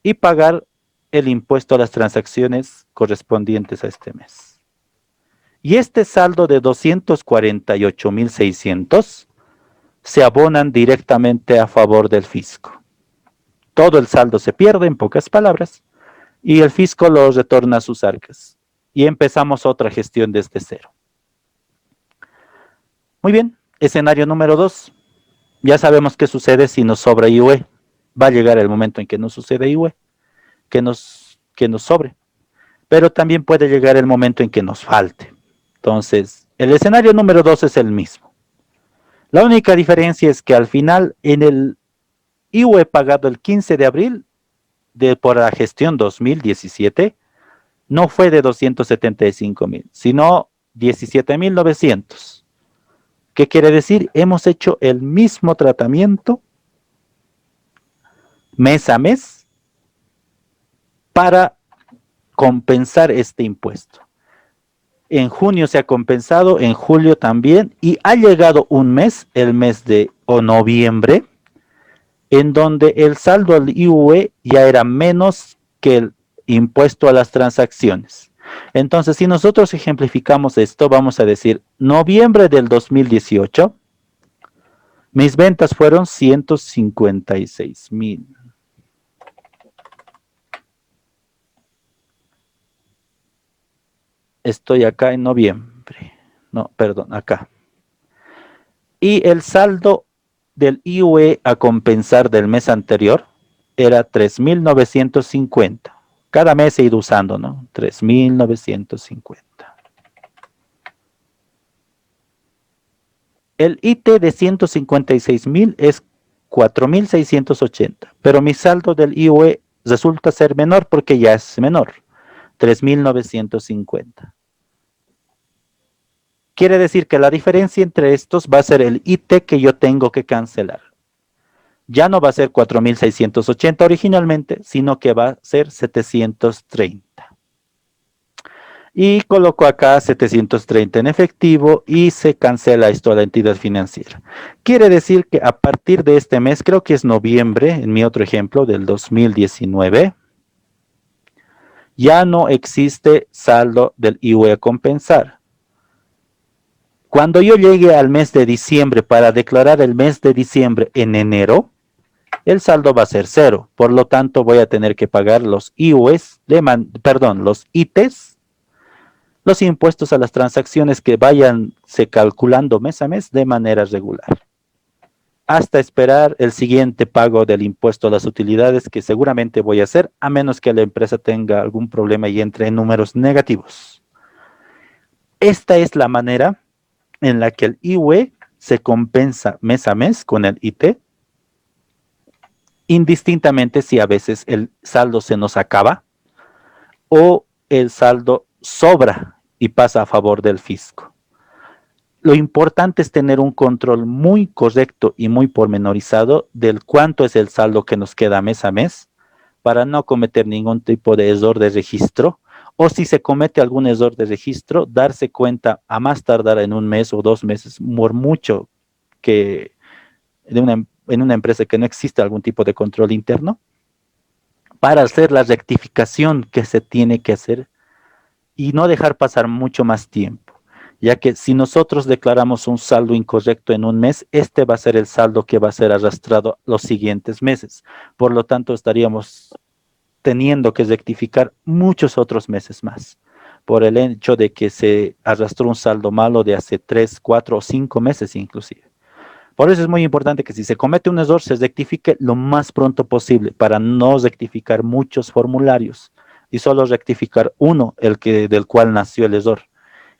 y pagar el impuesto a las transacciones correspondientes a este mes. Y este saldo de 248,600 se abonan directamente a favor del fisco. Todo el saldo se pierde, en pocas palabras, y el fisco lo retorna a sus arcas. Y empezamos otra gestión desde cero. Muy bien, escenario número 2. Ya sabemos qué sucede si nos sobra IUE. Va a llegar el momento en que nos sucede IUE, que nos sobre. Pero también puede llegar el momento en que nos falte. Entonces, el escenario número 2 es el mismo. La única diferencia es que al final, en el IUE pagado el 15 de abril por la gestión 2017, no fue de 275,000, sino 17,900. ¿Qué quiere decir? Hemos hecho el mismo tratamiento mes a mes para compensar este impuesto. En junio se ha compensado, en julio también, y ha llegado un mes, el mes de noviembre, en donde el saldo al IUE ya era menos que el impuesto a las transacciones. Entonces, si nosotros ejemplificamos esto, vamos a decir, noviembre del 2018, mis ventas fueron 156,000. Estoy acá en noviembre. No, perdón, acá. Y el saldo del IUE a compensar del mes anterior era 3,950. Cada mes he ido usando, ¿no? 3,950. El IT de 156,000 es 4,680, pero mi saldo del IUE resulta ser menor porque ya es menor, 3,950. Quiere decir que la diferencia entre estos va a ser el IT que yo tengo que cancelar. Ya no va a ser 4,680 originalmente, sino que va a ser 730. Y coloco acá 730 en efectivo y se cancela esto a la entidad financiera. Quiere decir que a partir de este mes, creo que es noviembre, en mi otro ejemplo, del 2019, ya no existe saldo del IUE a compensar. Cuando yo llegue al mes de diciembre para declarar el mes de diciembre en enero, el saldo va a ser 0. Por lo tanto, voy a tener que pagar los IUEs, los ITES, los impuestos a las transacciones que vayan se calculando mes a mes de manera regular, hasta esperar el siguiente pago del impuesto a las utilidades que seguramente voy a hacer, a menos que la empresa tenga algún problema y entre en números negativos. Esta es la manera en la que el IUE se compensa mes a mes con el IT, indistintamente si a veces el saldo se nos acaba o el saldo sobra y pasa a favor del fisco. Lo importante es tener un control muy correcto y muy pormenorizado del cuánto es el saldo que nos queda mes a mes para no cometer ningún tipo de error de registro, o si se comete algún error de registro, darse cuenta a más tardar en un mes o 2 meses, por mucho que en una empresa que no existe algún tipo de control interno, para hacer la rectificación que se tiene que hacer y no dejar pasar mucho más tiempo, ya que si nosotros declaramos un saldo incorrecto en un mes, este va a ser el saldo que va a ser arrastrado los siguientes meses. Por lo tanto, estaríamos teniendo que rectificar muchos otros meses más, por el hecho de que se arrastró un saldo malo de hace 3, 4 o 5 meses inclusive. Por eso es muy importante que si se comete un error, se rectifique lo más pronto posible para no rectificar muchos formularios y solo rectificar uno, del cual nació el error.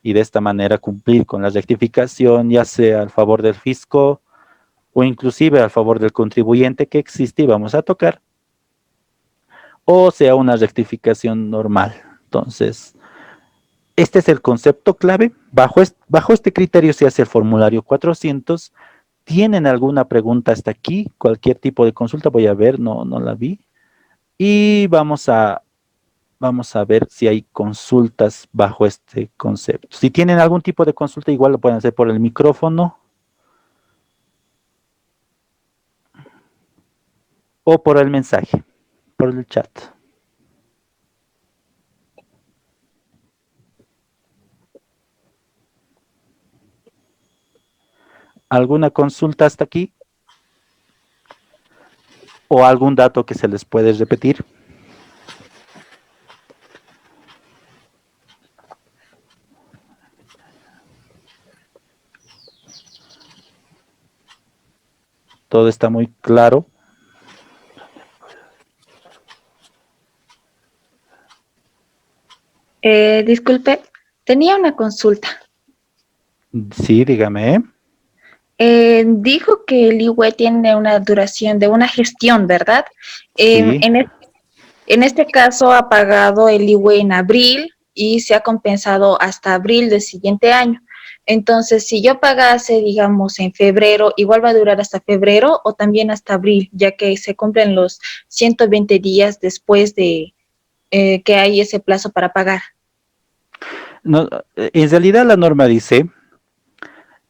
Y de esta manera cumplir con la rectificación, ya sea al favor del fisco o inclusive al favor del contribuyente que existe y vamos a tocar, o sea una rectificación normal. Entonces, este es el concepto clave. Bajo este criterio se hace el formulario 400. ¿Tienen alguna pregunta hasta aquí? Cualquier tipo de consulta, voy a ver, no la vi. Y vamos a ver si hay consultas bajo este concepto. Si tienen algún tipo de consulta, igual lo pueden hacer por el micrófono o por el mensaje, por el chat. ¿Alguna consulta hasta aquí? ¿O algún dato que se les puede repetir? Todo está muy claro. Disculpe, tenía una consulta. Sí, dígame. Dijo que el IWE tiene una duración de una gestión, ¿verdad? Sí. En este caso ha pagado el IWE en abril y se ha compensado hasta abril del siguiente año. Entonces, si yo pagase, digamos, en febrero, ¿igual va a durar hasta febrero o también hasta abril, ya que se cumplen los 120 días después de que hay ese plazo para pagar? No, en realidad la norma dice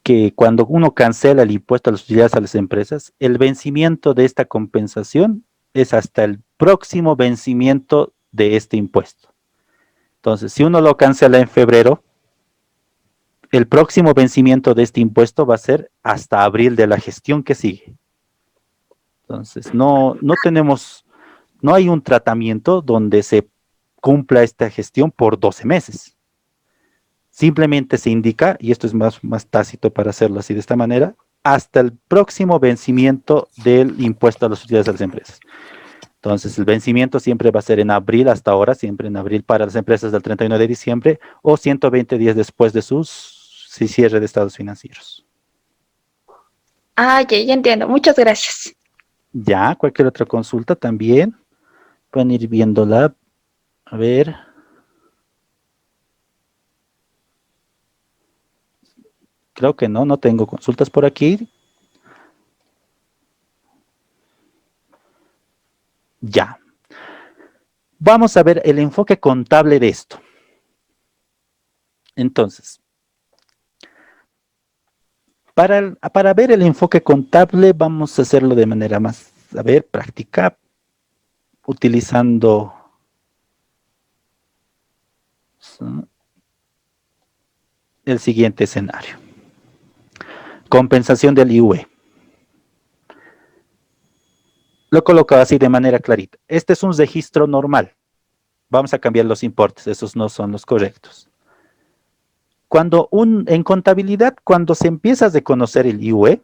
que cuando uno cancela el impuesto a las utilidades a las empresas, el vencimiento de esta compensación es hasta el próximo vencimiento de este impuesto. Entonces, si uno lo cancela en febrero, el próximo vencimiento de este impuesto va a ser hasta abril de la gestión que sigue. Entonces, no hay un tratamiento donde se cumpla esta gestión por 12 meses. Simplemente se indica, y esto es más tácito para hacerlo así de esta manera, hasta el próximo vencimiento del impuesto a las utilidades de las empresas. Entonces, el vencimiento siempre va a ser en abril, hasta ahora, siempre en abril para las empresas del 31 de diciembre o 120 días después de su cierre de estados financieros. Ah, ya entiendo. Muchas gracias. Ya, cualquier otra consulta también pueden ir viéndola. A ver. Creo que no tengo consultas por aquí. Ya. Vamos a ver el enfoque contable de esto. Entonces, para ver el enfoque contable, vamos a hacerlo de manera más, práctica, utilizando el siguiente escenario. Compensación del IUE. Lo he colocado así de manera clarita. Este es un registro normal. Vamos a cambiar los importes, esos no son los correctos. En contabilidad, cuando se empieza a reconocer el IUE,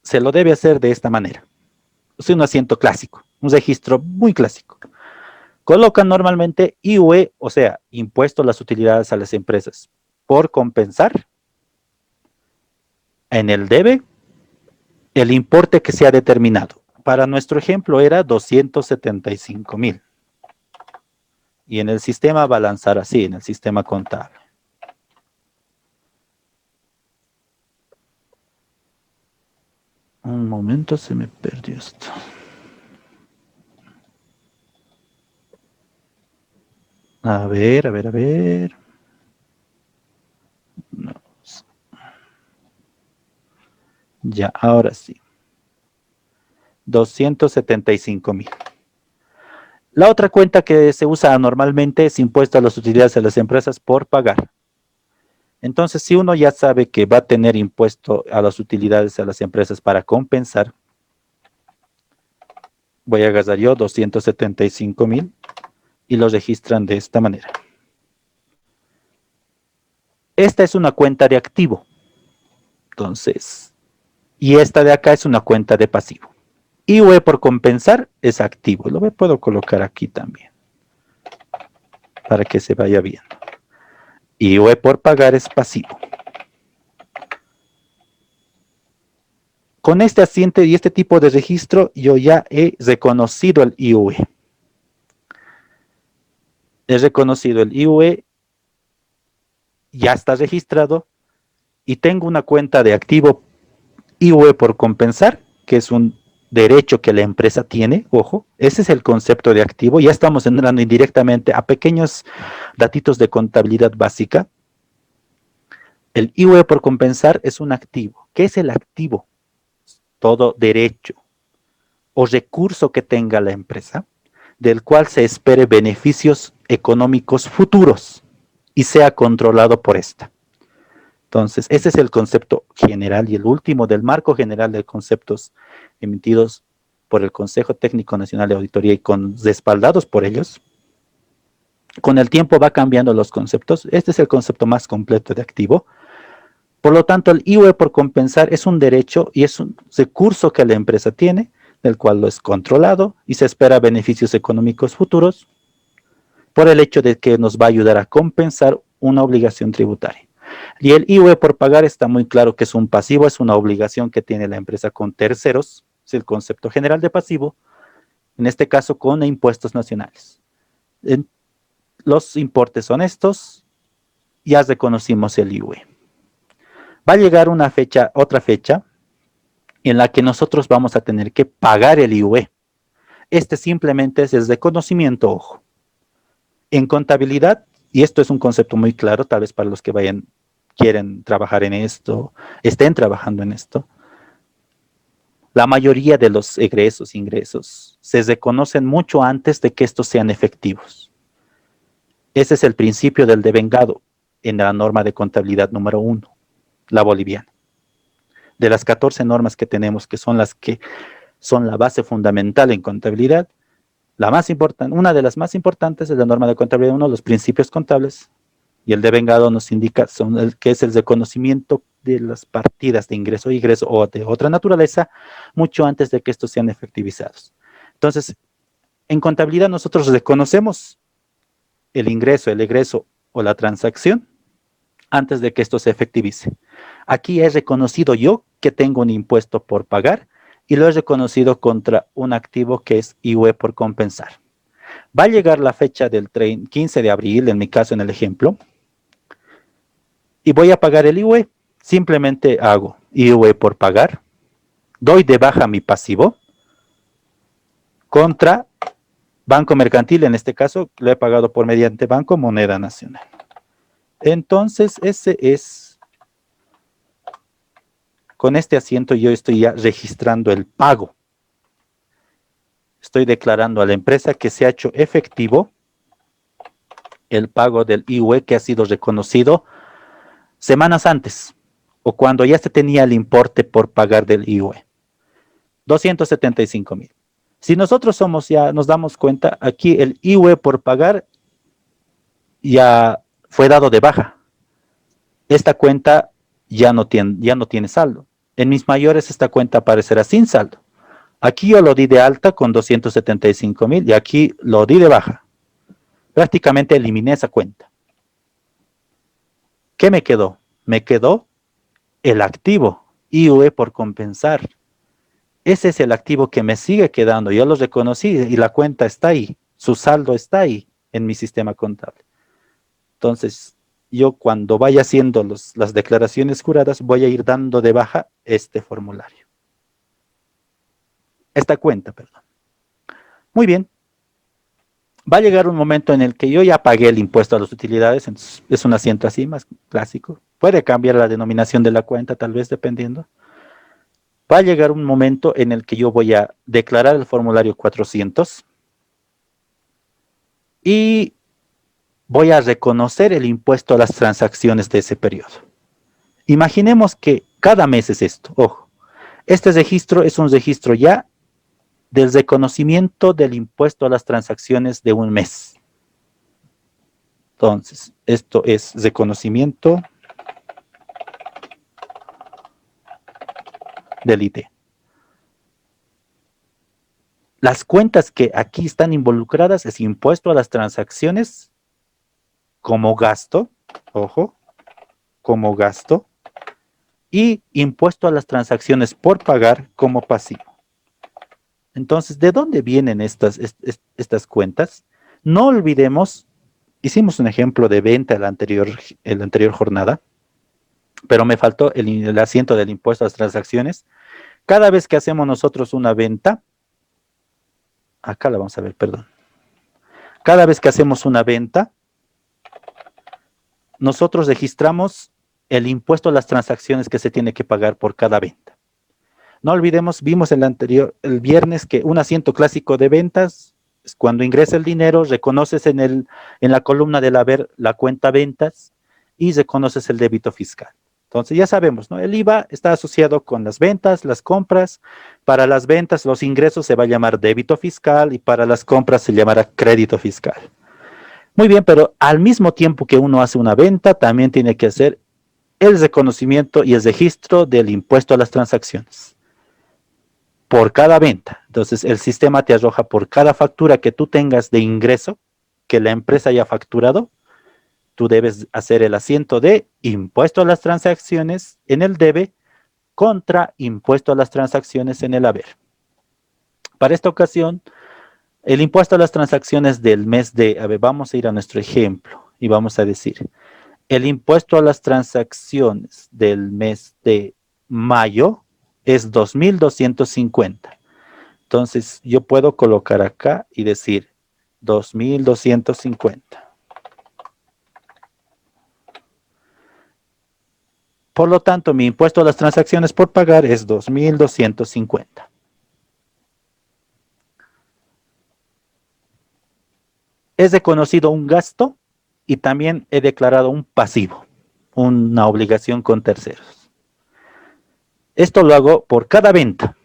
se lo debe hacer de esta manera. Es un asiento clásico, un registro muy clásico. Colocan normalmente IUE, o sea, impuesto a las utilidades a las empresas, por compensar en el debe el importe que se ha determinado. Para nuestro ejemplo era 275,000. Y en el sistema va a lanzar así, en el sistema contable. Un momento, se me perdió esto. A ver, a ver, a ver. No. Ya, ahora sí. 275,000. La otra cuenta que se usa normalmente es impuesto a las utilidades de las empresas por pagar. Entonces, si uno ya sabe que va a tener impuesto a las utilidades a las empresas para compensar, voy a agarrar yo 275,000 y lo registran de esta manera. Esta es una cuenta de activo. Entonces, y esta de acá es una cuenta de pasivo. IUE por compensar es activo. Lo puedo colocar aquí también para que se vaya viendo. IUE por pagar es pasivo. Con este asiento y este tipo de registro, yo ya he reconocido el IUE. He reconocido el IUE, ya está registrado y tengo una cuenta de activo IUE por compensar, que es un derecho que la empresa tiene, ojo, ese es el concepto de activo. Ya estamos entrando indirectamente a pequeños datitos de contabilidad básica. El IUE por compensar es un activo. ¿Qué es el activo? Todo derecho o recurso que tenga la empresa, del cual se espere beneficios económicos futuros y sea controlado por esta. Entonces, ese es el concepto general y el último del marco general de conceptos emitidos por el Consejo Técnico Nacional de Auditoría y respaldados por ellos. Con el tiempo va cambiando los conceptos. Este es el concepto más completo de activo. Por lo tanto, el IUE por compensar es un derecho y es un recurso que la empresa tiene, del cual lo es controlado y se espera beneficios económicos futuros por el hecho de que nos va a ayudar a compensar una obligación tributaria. Y el IUE por pagar está muy claro que es un pasivo, es una obligación que tiene la empresa con terceros, es el concepto general de pasivo, en este caso con impuestos nacionales. Los importes son estos, ya reconocimos el IUE. Va a llegar una fecha, otra fecha, en la que nosotros vamos a tener que pagar el IUE. Este simplemente es el reconocimiento, ojo. En contabilidad, y esto es un concepto muy claro, tal vez para los que quieren trabajar en esto, estén trabajando en esto, la mayoría de los ingresos, se reconocen mucho antes de que estos sean efectivos. Ese es el principio del devengado en la norma de contabilidad número 1, la boliviana. De las 14 normas que tenemos, que son las que son la base fundamental en contabilidad, la más importante, una de las más importantes es la norma de contabilidad 1, los principios contables, y el devengado nos indica que es el reconocimiento de las partidas de ingreso o de otra naturaleza, mucho antes de que estos sean efectivizados. Entonces, en contabilidad nosotros reconocemos el ingreso, el egreso o la transacción antes de que esto se efectivice. Aquí he reconocido yo que tengo un impuesto por pagar y lo he reconocido contra un activo que es IUE por compensar. Va a llegar la fecha del 15 de abril, en mi caso, en el ejemplo, y voy a pagar el IUE. Simplemente hago IUE por pagar, doy de baja mi pasivo contra Banco Mercantil, en este caso lo he pagado por mediante Banco Moneda Nacional. Entonces, con este asiento yo estoy ya registrando el pago. Estoy declarando a la empresa que se ha hecho efectivo el pago del IUE que ha sido reconocido semanas antes o cuando ya se tenía el importe por pagar del IUE. 275,000. Si nosotros nos damos cuenta, aquí el IUE por pagar ya fue dado de baja. esta cuenta ya no tiene saldo. En mis mayores esta cuenta aparecerá sin saldo. Aquí yo lo di de alta con 275,000 y aquí lo di de baja. Prácticamente eliminé esa cuenta. ¿Qué me quedó? Me quedó el activo, IUE por compensar. Ese es el activo que me sigue quedando. Yo lo reconocí y la cuenta está ahí. Su saldo está ahí en mi sistema contable. Entonces, yo cuando vaya haciendo las declaraciones juradas, voy a ir dando de baja este formulario. Esta cuenta, perdón. Muy bien. Va a llegar un momento en el que yo ya pagué el impuesto a las utilidades, entonces es un asiento así más clásico. Puede cambiar la denominación de la cuenta, tal vez, dependiendo. Va a llegar un momento en el que yo voy a declarar el formulario 400 y voy a reconocer el impuesto a las transacciones de ese periodo. Imaginemos que cada mes es esto. Ojo, este registro es un registro ya del reconocimiento del impuesto a las transacciones de un mes. Entonces, esto es reconocimiento del IT. Las cuentas que aquí están involucradas es impuesto a las transacciones como gasto, ojo, como gasto, y impuesto a las transacciones por pagar como pasivo. Entonces, ¿de dónde vienen estas cuentas? No olvidemos, hicimos un ejemplo de venta en la anterior jornada, pero me faltó el asiento del impuesto a las transacciones. Cada vez que hacemos nosotros una venta, acá la vamos a ver, perdón. Cada vez que hacemos una venta, nosotros registramos el impuesto a las transacciones que se tiene que pagar por cada venta. No olvidemos, vimos el viernes que un asiento clásico de ventas es cuando ingresa el dinero, reconoces en la columna del haber la cuenta ventas y reconoces el débito fiscal. Entonces ya sabemos, ¿no? El IVA está asociado con las ventas, las compras. Para las ventas, los ingresos se va a llamar débito fiscal y para las compras se llamará crédito fiscal. Muy bien, pero al mismo tiempo que uno hace una venta, también tiene que hacer el reconocimiento y el registro del impuesto a las transacciones por cada venta. Entonces, el sistema te arroja por cada factura que tú tengas de ingreso, que la empresa haya facturado, tú debes hacer el asiento de impuesto a las transacciones en el debe contra impuesto a las transacciones en el haber. Para esta ocasión, el impuesto a las transacciones del mes de, vamos a ir a nuestro ejemplo y vamos a decir, el impuesto a las transacciones del mes de mayo es 2,250. Entonces, yo puedo colocar acá y decir 2,250. Por lo tanto, mi impuesto a las transacciones por pagar es 2,250. Es reconocido un gasto y también he declarado un pasivo, una obligación con terceros. Esto lo hago por cada venta.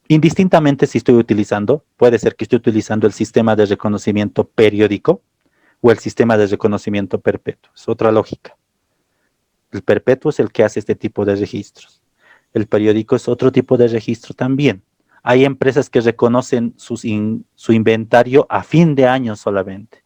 Indistintamente si estoy utilizando, puede ser que esté utilizando el sistema de reconocimiento periódico o el sistema de reconocimiento perpetuo. Es otra lógica. El perpetuo es el que hace este tipo de registros. El periódico es otro tipo de registro también. Hay empresas que reconocen su inventario a fin de año solamente.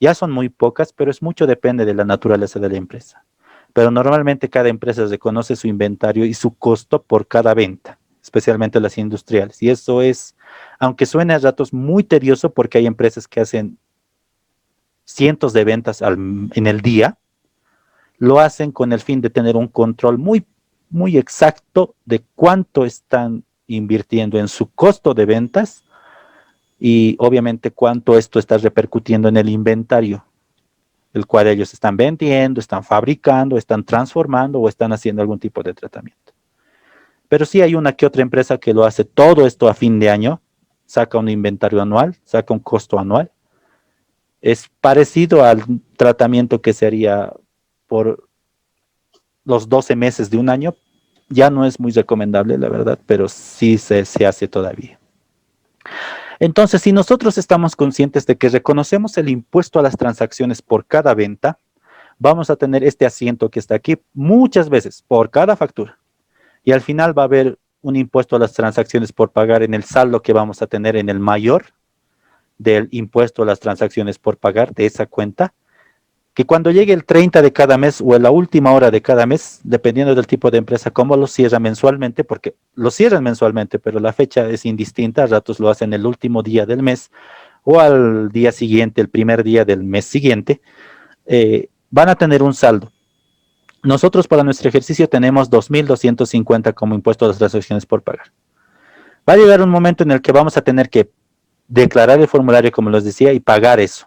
Ya son muy pocas, pero es mucho, depende de la naturaleza de la empresa. Pero normalmente cada empresa reconoce su inventario y su costo por cada venta, especialmente las industriales. Y eso es, aunque suene a ratos muy tedioso porque hay empresas que hacen cientos de ventas en el día, lo hacen con el fin de tener un control muy, muy exacto de cuánto están invirtiendo en su costo de ventas y obviamente cuánto esto está repercutiendo en el inventario, el cual ellos están vendiendo, están fabricando, están transformando o están haciendo algún tipo de tratamiento. Pero sí hay una que otra empresa que lo hace todo esto a fin de año, saca un inventario anual, saca un costo anual. Es parecido al tratamiento que se haría por los 12 meses de un año. Ya no es muy recomendable, la verdad, pero sí se hace todavía. Entonces, si nosotros estamos conscientes de que reconocemos el impuesto a las transacciones por cada venta, vamos a tener este asiento que está aquí muchas veces por cada factura. Y al final va a haber un impuesto a las transacciones por pagar en el saldo que vamos a tener en el mayor del impuesto a las transacciones por pagar de esa cuenta, que cuando llegue el 30 de cada mes o en la última hora de cada mes, dependiendo del tipo de empresa, cómo lo cierra mensualmente, porque lo cierran mensualmente, pero la fecha es indistinta, a ratos lo hacen el último día del mes o al día siguiente, el primer día del mes siguiente, van a tener un saldo. Nosotros para nuestro ejercicio tenemos 2.250 como impuesto a las transacciones por pagar. Va a llegar un momento en el que vamos a tener que declarar el formulario, como les decía, y pagar eso.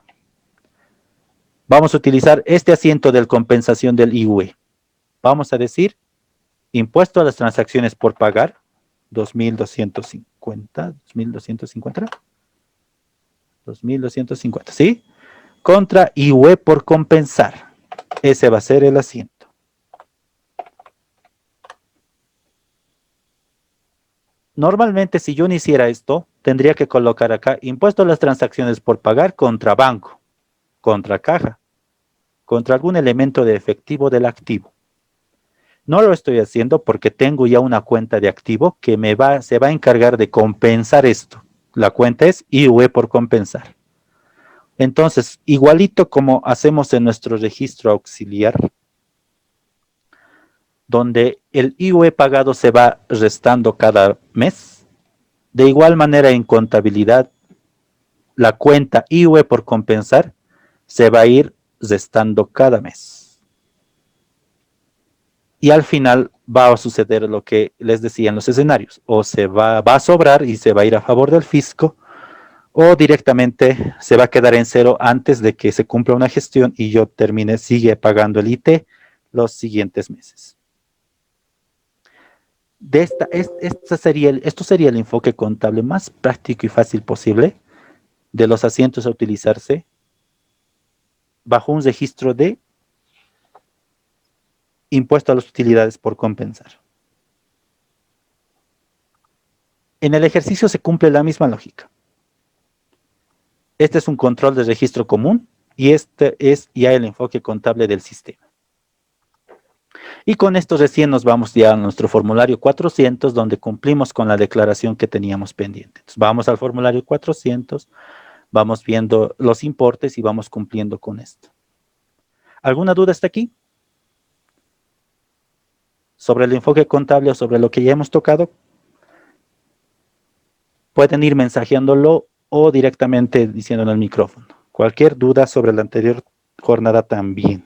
Vamos a utilizar este asiento de compensación del IUE. Vamos a decir, impuesto a las transacciones por pagar, 2.250, 2.250, ¿sí? Contra IUE por compensar. Ese va a ser el asiento. Normalmente, si yo no hiciera esto, tendría que colocar acá impuesto a las transacciones por pagar contra banco, contra caja, contra algún elemento de efectivo del activo. No lo estoy haciendo porque tengo ya una cuenta de activo que se va a encargar de compensar esto. La cuenta es IUE por compensar. Entonces, igualito como hacemos en nuestro registro auxiliar, donde el IUE pagado se va restando cada mes, de igual manera en contabilidad, la cuenta IUE por compensar se va a ir restando cada mes. Y al final va a suceder lo que les decía en los escenarios. O va a sobrar y se va a ir a favor del fisco, o directamente se va a quedar en cero antes de que se cumpla una gestión y yo sigue pagando el IT los siguientes meses. Esto sería el enfoque contable más práctico y fácil posible de los asientos a utilizarse bajo un registro de impuesto a las utilidades por compensar. En el ejercicio se cumple la misma lógica. Este es un control de registro común y este es ya el enfoque contable del sistema. Y con esto recién nos vamos ya a nuestro formulario 400, donde cumplimos con la declaración que teníamos pendiente. Entonces, vamos al formulario 400, vamos viendo los importes y vamos cumpliendo con esto. ¿Alguna duda hasta aquí? Sobre el enfoque contable o sobre lo que ya hemos tocado, pueden ir mensajeándolo o directamente diciéndolo al micrófono. Cualquier duda sobre la anterior jornada también.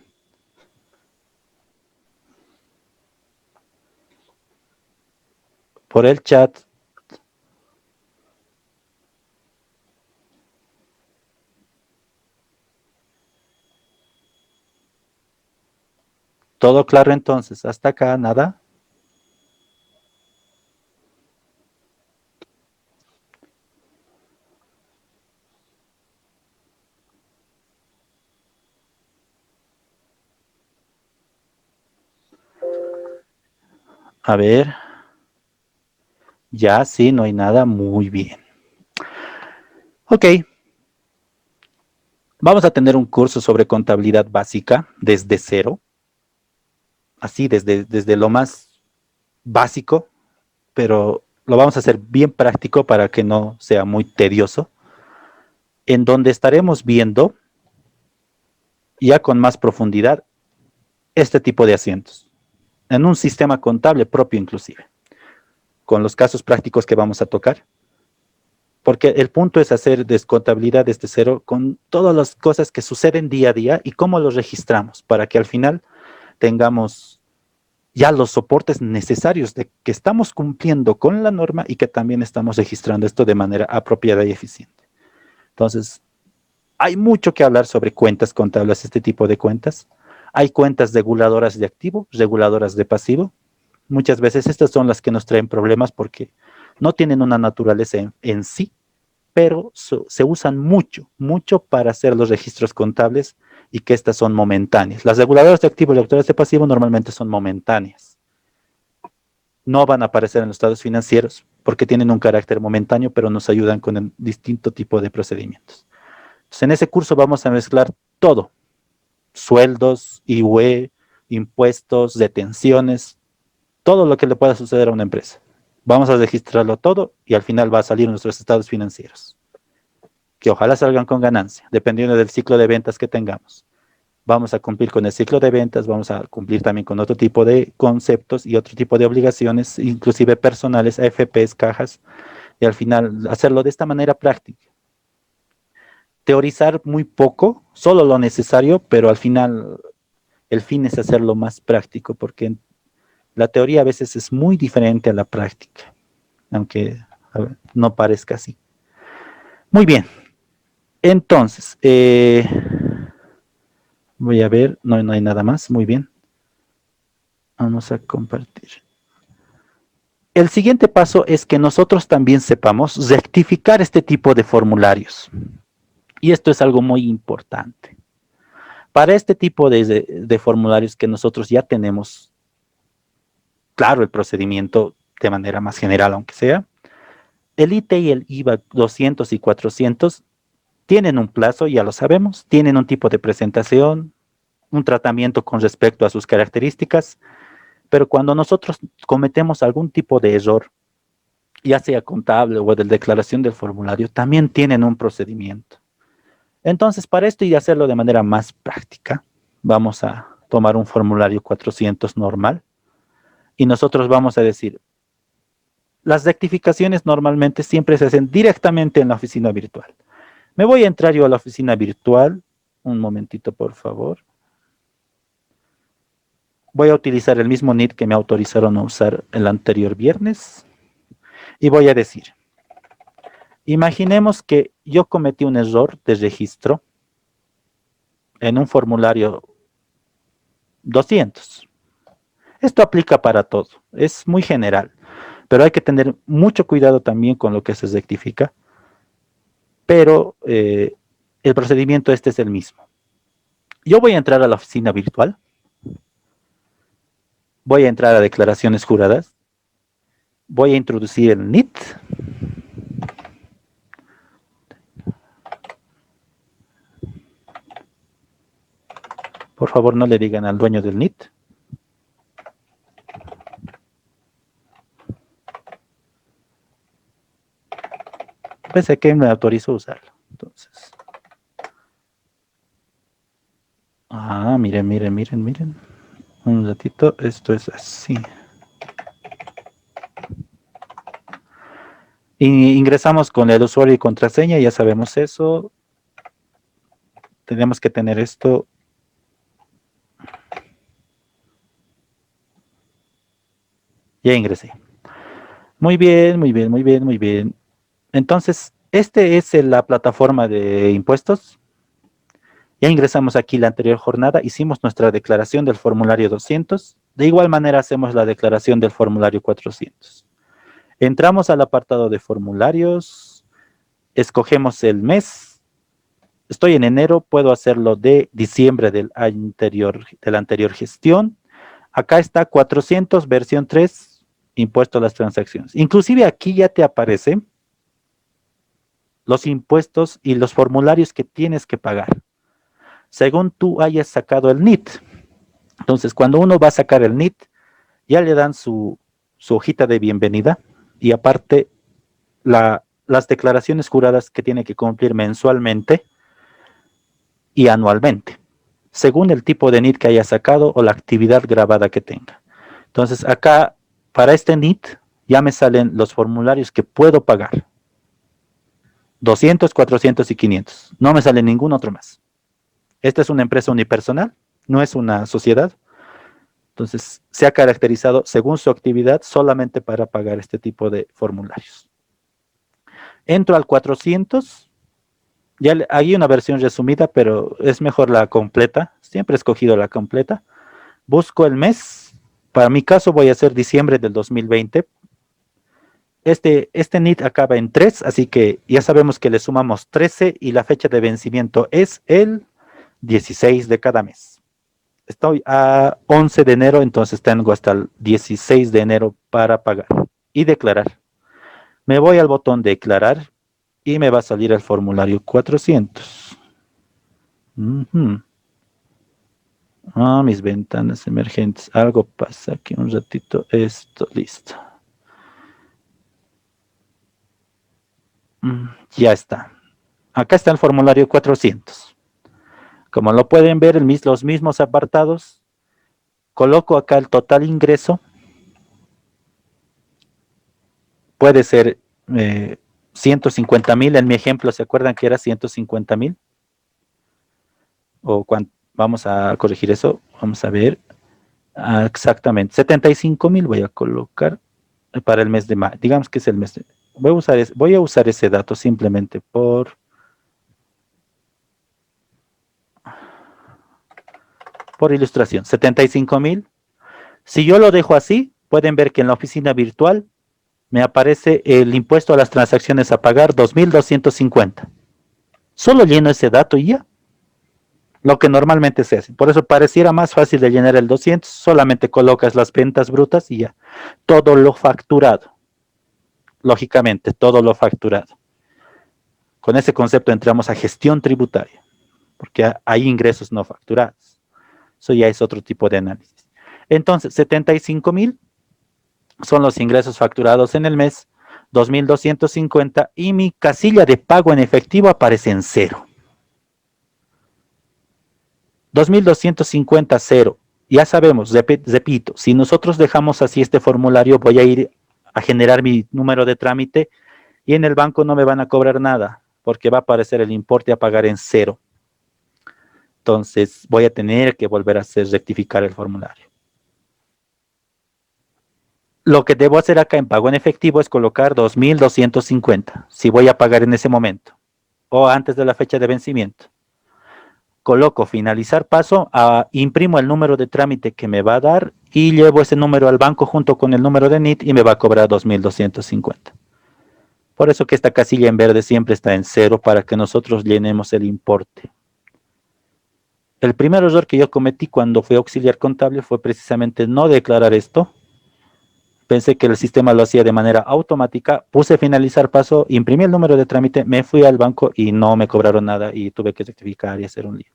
Por el chat. ¿Todo claro entonces? ¿Hasta acá nada? A ver. Ya, sí, no hay nada. Muy bien. Ok. Vamos a tener un curso sobre contabilidad básica desde cero. Así, desde lo más básico, pero lo vamos a hacer bien práctico para que no sea muy tedioso, en donde estaremos viendo ya con más profundidad este tipo de asientos, en un sistema contable propio inclusive, con los casos prácticos que vamos a tocar, porque el punto es hacer descontabilidad desde cero con todas las cosas que suceden día a día y cómo los registramos, para que al final tengamos ya los soportes necesarios de que estamos cumpliendo con la norma y que también estamos registrando esto de manera apropiada y eficiente. Entonces, hay mucho que hablar sobre cuentas contables, este tipo de cuentas. Hay cuentas reguladoras de activo, reguladoras de pasivo. Muchas veces estas son las que nos traen problemas porque no tienen una naturaleza en sí, pero se usan mucho para hacer los registros contables y que estas son momentáneas. Las reguladoras de activo y reguladoras de pasivo normalmente son momentáneas. No van a aparecer en los estados financieros porque tienen un carácter momentáneo, pero nos ayudan con el distinto tipo de procedimientos. Entonces, en ese curso vamos a mezclar todo. sueldos, IUE, impuestos, detenciones, todo lo que le pueda suceder a una empresa. Vamos a registrarlo todo y al final va a salir nuestros estados financieros, que ojalá salgan con ganancia, dependiendo del ciclo de ventas que tengamos. Vamos a cumplir con el ciclo de ventas, vamos a cumplir también con otro tipo de conceptos y otro tipo de obligaciones, inclusive personales, AFPs, cajas, y al final hacerlo de esta manera práctica. Teorizar muy poco, solo lo necesario, pero al final el fin es hacerlo más práctico, porque la teoría a veces es muy diferente a la práctica, aunque no parezca así. Muy bien, entonces, voy a ver, no hay nada más, muy bien. Vamos a compartir. El siguiente paso es que nosotros también sepamos rectificar este tipo de formularios. Y esto es algo muy importante. Para este tipo de formularios que nosotros ya tenemos, claro, el procedimiento de manera más general, aunque sea, el ITE y el IVA 200 y 400 tienen un plazo, ya lo sabemos, tienen un tipo de presentación, un tratamiento con respecto a sus características, pero cuando nosotros cometemos algún tipo de error, ya sea contable o de declaración del formulario, también tienen un procedimiento. Entonces, para esto y hacerlo de manera más práctica, vamos a tomar un formulario 400 normal y nosotros vamos a decir, las rectificaciones normalmente siempre se hacen directamente en la oficina virtual. Me voy a entrar yo a la oficina virtual, un momentito por favor. Voy a utilizar el mismo NIT que me autorizaron a usar el anterior viernes y voy a decir, imaginemos que yo cometí un error de registro en un formulario 200. Esto aplica para todo, es muy general, pero hay que tener mucho cuidado también con lo que se rectifica, pero el procedimiento este es el mismo. Yo voy a entrar a la oficina virtual, voy a entrar a declaraciones juradas, voy a introducir el NIT, por favor no le digan al dueño del NIT, pese a que me autorizó a usarlo. Entonces, miren. Un ratito, esto es así. Y ingresamos con el usuario y contraseña, ya sabemos eso. Tenemos que tener esto. Ya ingresé. Muy bien. Entonces, este es la plataforma de impuestos. Ya ingresamos aquí la anterior jornada, hicimos nuestra declaración del formulario 200. De igual manera hacemos la declaración del formulario 400. Entramos al apartado de formularios, escogemos el mes. Estoy en enero, puedo hacerlo de diciembre de la anterior gestión. Acá está 400, versión 3, impuesto a las transacciones. Inclusive aquí ya te aparecen los impuestos y los formularios que tienes que pagar, según tú hayas sacado el NIT. Entonces, cuando uno va a sacar el NIT, ya le dan su hojita de bienvenida y aparte las declaraciones juradas que tiene que cumplir mensualmente y anualmente, según el tipo de NIT que haya sacado o la actividad grabada que tenga. Entonces, acá, para este NIT, ya me salen los formularios que puedo pagar. 200, 400 y 500. No me sale ningún otro más. Esta es una empresa unipersonal, no es una sociedad. Entonces, se ha caracterizado según su actividad solamente para pagar este tipo de formularios. Entro al 400. Ya hay una versión resumida, pero es mejor la completa. Siempre he escogido la completa. Busco el mes. Para mi caso voy a hacer diciembre del 2020. Este NIT acaba en 3, así que ya sabemos que le sumamos 13 y la fecha de vencimiento es el 16 de cada mes. Estoy a 11 de enero, entonces tengo hasta el 16 de enero para pagar y declarar. Me voy al botón declarar y me va a salir el formulario 400. Ah, mis ventanas emergentes. Algo pasa aquí un ratito. Esto, listo. Ya está. Acá está el formulario 400. Como lo pueden ver, los mismos apartados. Coloco acá el total ingreso. Puede ser 150,000. En mi ejemplo, ¿se acuerdan que era 150,000? O vamos a corregir eso. Vamos a ver. Exactamente. 75,000 voy a colocar para el mes de mayo. Digamos que es el mes de... voy a usar ese dato simplemente por ilustración. 75,000. Si yo lo dejo así, pueden ver que en la oficina virtual me aparece el impuesto a las transacciones a pagar 2,250. Solo lleno ese dato y ya. Lo que normalmente se hace. Por eso pareciera más fácil de llenar el 200. Solamente colocas las ventas brutas y ya. Todo lo facturado. Lógicamente, todo lo facturado. Con ese concepto entramos a gestión tributaria, porque hay ingresos no facturados. Eso ya es otro tipo de análisis. Entonces, 75,000 son los ingresos facturados en el mes, 2,250, y mi casilla de pago en efectivo aparece en cero. 2,250, cero. Ya sabemos, repito, si nosotros dejamos así este formulario, voy a ir a generar mi número de trámite y en el banco no me van a cobrar nada, porque va a aparecer el importe a pagar en cero. Entonces voy a tener que volver a rectificar el formulario. Lo que debo hacer acá en pago en efectivo es colocar 2,250, si voy a pagar en ese momento o antes de la fecha de vencimiento. Coloco finalizar paso, imprimo el número de trámite que me va a dar y llevo ese número al banco junto con el número de NIT y me va a cobrar 2,250. Por eso que esta casilla en verde siempre está en cero para que nosotros llenemos el importe. El primer error que yo cometí cuando fui auxiliar contable fue precisamente no declarar esto. Pensé que el sistema lo hacía de manera automática, puse finalizar paso, imprimí el número de trámite, me fui al banco y no me cobraron nada y tuve que rectificar y hacer un lío.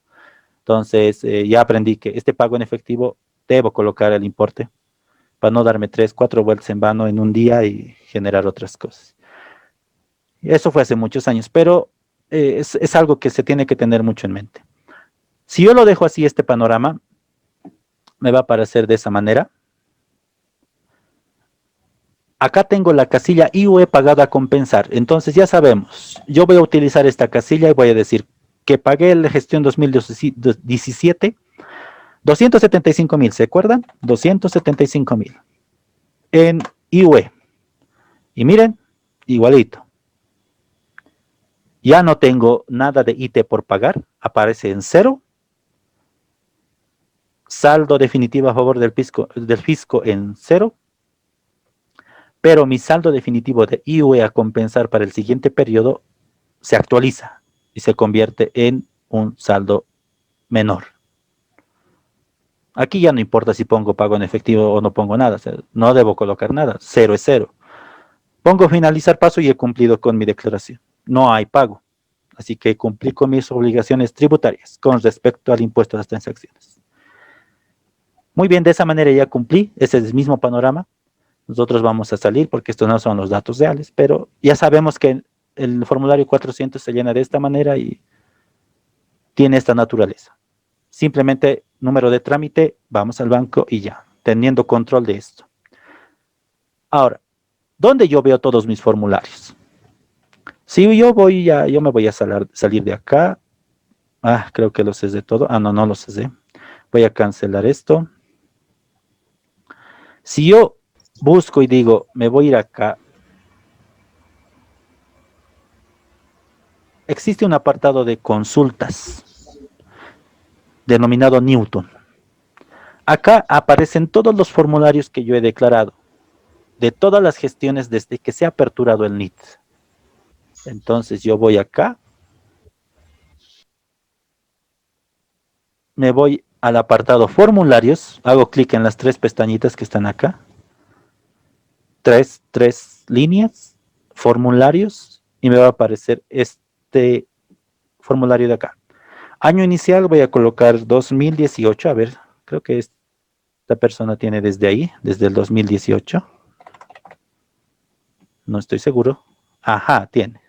Entonces ya aprendí que este pago en efectivo debo colocar el importe para no darme 3, 4 vueltas en vano en un día y generar otras cosas. Eso fue hace muchos años, pero es algo que se tiene que tener mucho en mente. Si yo lo dejo así, este panorama, me va a aparecer de esa manera. Acá tengo la casilla IUE pagado a compensar. Entonces ya sabemos, yo voy a utilizar esta casilla y voy a decir que pagué la gestión 2017, 275,000, ¿se acuerdan? 275,000 en IUE. Y miren, igualito. Ya no tengo nada de IT por pagar, aparece en cero. Saldo definitivo a favor del fisco en cero. Pero mi saldo definitivo de IUE a compensar para el siguiente periodo se actualiza y se convierte en un saldo menor. Aquí ya no importa si pongo pago en efectivo o no pongo nada, o sea, no debo colocar nada, cero es cero. Pongo finalizar paso y he cumplido con mi declaración. No hay pago, así que cumplí con mis obligaciones tributarias con respecto al impuesto a las transacciones. Muy bien, de esa manera ya cumplí, ese es el mismo panorama. Nosotros vamos a salir porque estos no son los datos reales, pero ya sabemos que el formulario 400 se llena de esta manera y tiene esta naturaleza. Simplemente número de trámite, vamos al banco y ya, teniendo control de esto. Ahora, ¿dónde yo veo todos mis formularios? Si yo me voy a salir de acá. Creo que lo cesé todo. No lo cesé. Voy a cancelar esto. Si yo busco y digo, me voy a ir acá, existe un apartado de consultas denominado Newton. Acá aparecen todos los formularios que yo he declarado, de todas las gestiones desde que se ha aperturado el NIT. Entonces yo voy acá, me voy al apartado formularios, hago clic en las tres pestañitas que están acá, tres líneas, formularios, y me va a aparecer este formulario de acá. Año inicial voy a colocar 2018. A ver, creo que esta persona tiene desde ahí, desde el 2018. No estoy seguro. Ajá, tiene.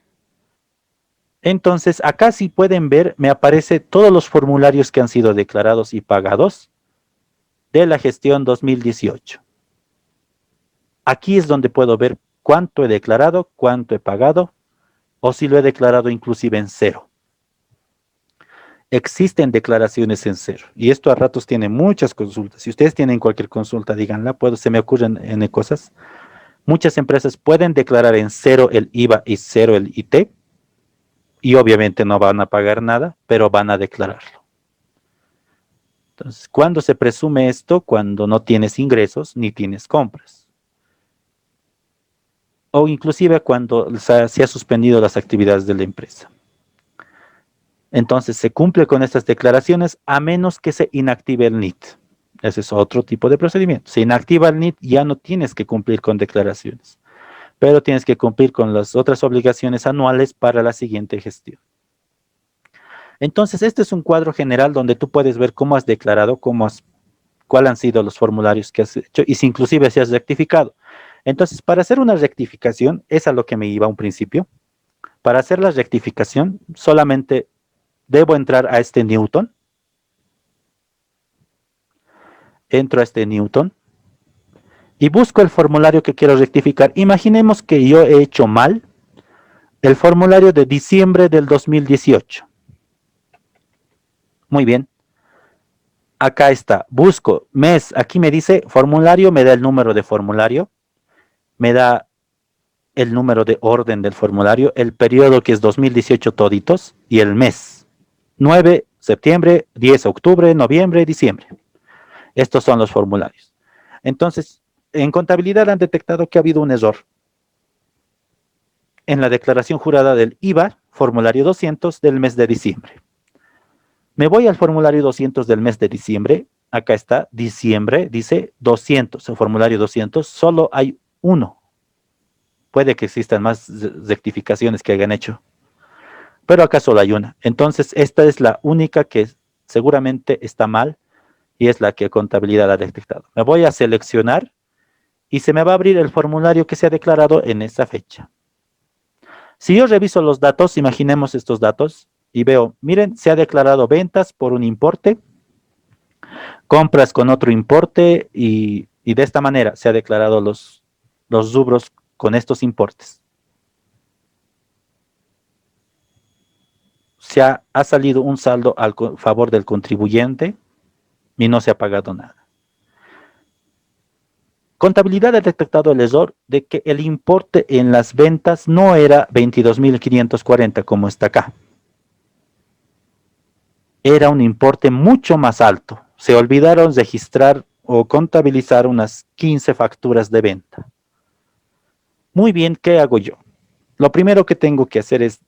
Entonces, acá si pueden ver, me aparece todos los formularios que han sido declarados y pagados de la gestión 2018. Aquí es donde puedo ver cuánto he declarado, cuánto he pagado, o si lo he declarado inclusive en cero. Existen declaraciones en cero, y esto a ratos tiene muchas consultas. Si ustedes tienen cualquier consulta, díganla, se me ocurren N cosas. Muchas empresas pueden declarar en cero el IVA y cero el IT, y obviamente no van a pagar nada, pero van a declararlo. Entonces, ¿cuándo se presume esto? Cuando no tienes ingresos ni tienes compras. O inclusive cuando se ha suspendido las actividades de la empresa. Entonces, se cumple con estas declaraciones a menos que se inactive el NIT. Ese es otro tipo de procedimiento. Se inactiva el NIT, ya no tienes que cumplir con declaraciones, pero tienes que cumplir con las otras obligaciones anuales para la siguiente gestión. Entonces, este es un cuadro general donde tú puedes ver cómo has declarado, cuáles han sido los formularios que has hecho y si inclusive si has rectificado. Entonces, para hacer una rectificación, es a lo que me iba a un principio. Para hacer la rectificación, solamente debo entrar a este Newton. Entro a este Newton y busco el formulario que quiero rectificar. Imaginemos que yo he hecho mal el formulario de diciembre del 2018. Muy bien. Acá está. Busco mes. Aquí me dice formulario, me da el número de formulario. Me da el número de orden del formulario, el periodo que es 2018 toditos y el mes. 9 septiembre, 10 octubre, noviembre, diciembre. Estos son los formularios. Entonces, en contabilidad han detectado que ha habido un error. En la declaración jurada del IVA, formulario 200 del mes de diciembre. Me voy al formulario 200 del mes de diciembre. Acá está, diciembre, dice 200. El formulario 200, solo hay uno. Puede que existan más rectificaciones que hayan hecho, pero acá solo hay una. Entonces, esta es la única que seguramente está mal y es la que contabilidad ha detectado. Me voy a seleccionar y se me va a abrir el formulario que se ha declarado en esa fecha. Si yo reviso los datos, imaginemos estos datos y veo, miren, se ha declarado ventas por un importe, compras con otro importe y de esta manera se ha declarado los rubros con estos importes. Ha salido un saldo a favor del contribuyente y no se ha pagado nada. Contabilidad ha detectado el error de que el importe en las ventas no era 22.540 como está acá. Era un importe mucho más alto. Se olvidaron registrar o contabilizar unas 15 facturas de venta. Muy bien, ¿qué hago yo? Lo primero que tengo que hacer es,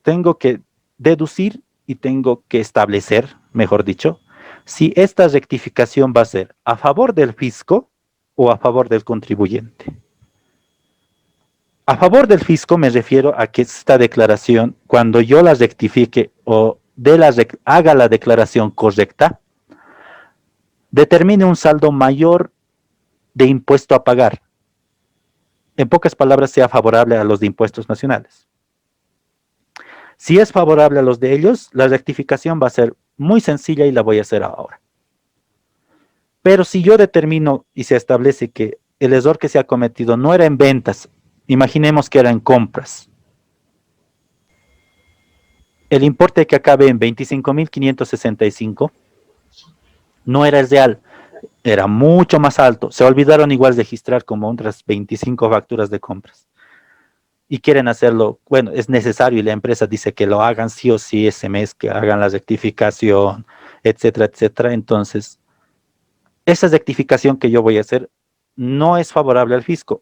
tengo que deducir y tengo que establecer, mejor dicho, si esta rectificación va a ser a favor del fisco o a favor del contribuyente. A favor del fisco me refiero a que esta declaración, cuando yo la rectifique o haga la declaración correcta, determine un saldo mayor de impuesto a pagar. En pocas palabras, sea favorable a los de impuestos nacionales. Si es favorable a los de ellos, la rectificación va a ser muy sencilla y la voy a hacer ahora. Pero si yo determino y se establece que el error que se ha cometido no era en ventas, imaginemos que era en compras. El importe que acabe en 25.565 no era el real, era mucho más alto. Se olvidaron igual de registrar como otras 25 facturas de compras. Y quieren hacerlo, bueno, es necesario y la empresa dice que lo hagan sí o sí ese mes, que hagan la rectificación, etcétera, etcétera. Entonces, esa rectificación que yo voy a hacer no es favorable al fisco.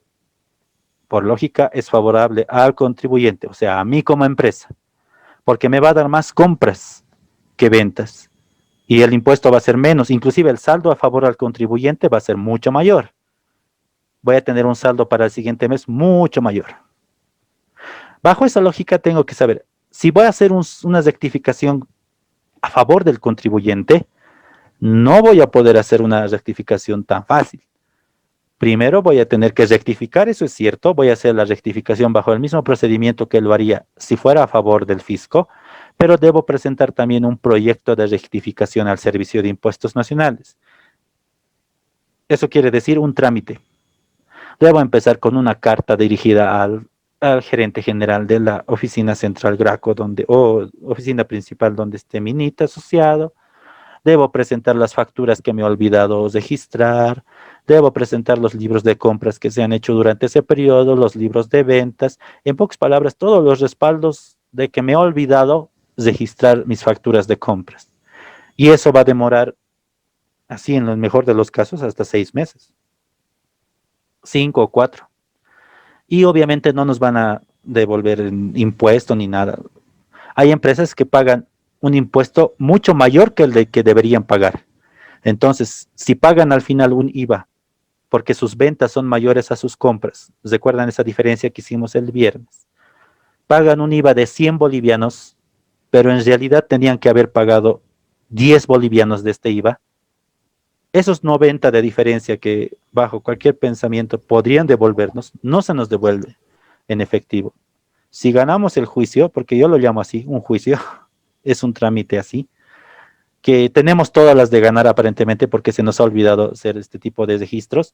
Por lógica, es favorable al contribuyente, o sea, a mí como empresa, porque me va a dar más compras que ventas. Y el impuesto va a ser menos, inclusive el saldo a favor al contribuyente va a ser mucho mayor. Voy a tener un saldo para el siguiente mes mucho mayor. Bajo esa lógica tengo que saber, si voy a hacer una rectificación a favor del contribuyente, no voy a poder hacer una rectificación tan fácil. Primero voy a tener que rectificar, eso es cierto, voy a hacer la rectificación bajo el mismo procedimiento que lo haría si fuera a favor del fisco, pero debo presentar también un proyecto de rectificación al Servicio de Impuestos Nacionales. Eso quiere decir un trámite. Debo empezar con una carta dirigida al gerente general de la oficina central Graco, o oficina principal donde esté mi NIT asociado. Debo presentar las facturas que me he olvidado registrar. Debo presentar los libros de compras que se han hecho durante ese periodo, los libros de ventas. En pocas palabras, todos los respaldos de que me he olvidado registrar mis facturas de compras. Y eso va a demorar, así en el mejor de los casos, hasta 6 meses. 5 o 4. Y obviamente no nos van a devolver impuesto ni nada. Hay empresas que pagan un impuesto mucho mayor que el de que deberían pagar. Entonces, si pagan al final un IVA porque sus ventas son mayores a sus compras, ¿recuerdan esa diferencia que hicimos el viernes? Pagan un IVA de 100 bolivianos, pero en realidad tenían que haber pagado 10 bolivianos de este IVA. Esos 90 de diferencia que bajo cualquier pensamiento podrían devolvernos, no se nos devuelve en efectivo. Si ganamos el juicio, porque yo lo llamo así, un juicio, es un trámite así, que tenemos todas las de ganar aparentemente porque se nos ha olvidado hacer este tipo de registros,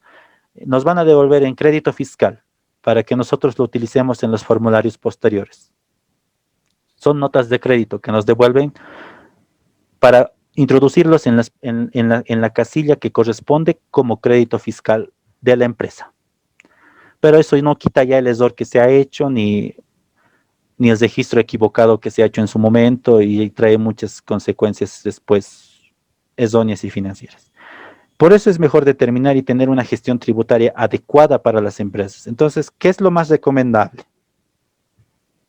nos van a devolver en crédito fiscal para que nosotros lo utilicemos en los formularios posteriores. Son notas de crédito que nos devuelven para introducirlos en la casilla que corresponde como crédito fiscal de la empresa. Pero eso no quita ya el error que se ha hecho, ni el registro equivocado que se ha hecho en su momento, y trae muchas consecuencias después erróneas y financieras. Por eso es mejor determinar y tener una gestión tributaria adecuada para las empresas. Entonces, ¿qué es lo más recomendable?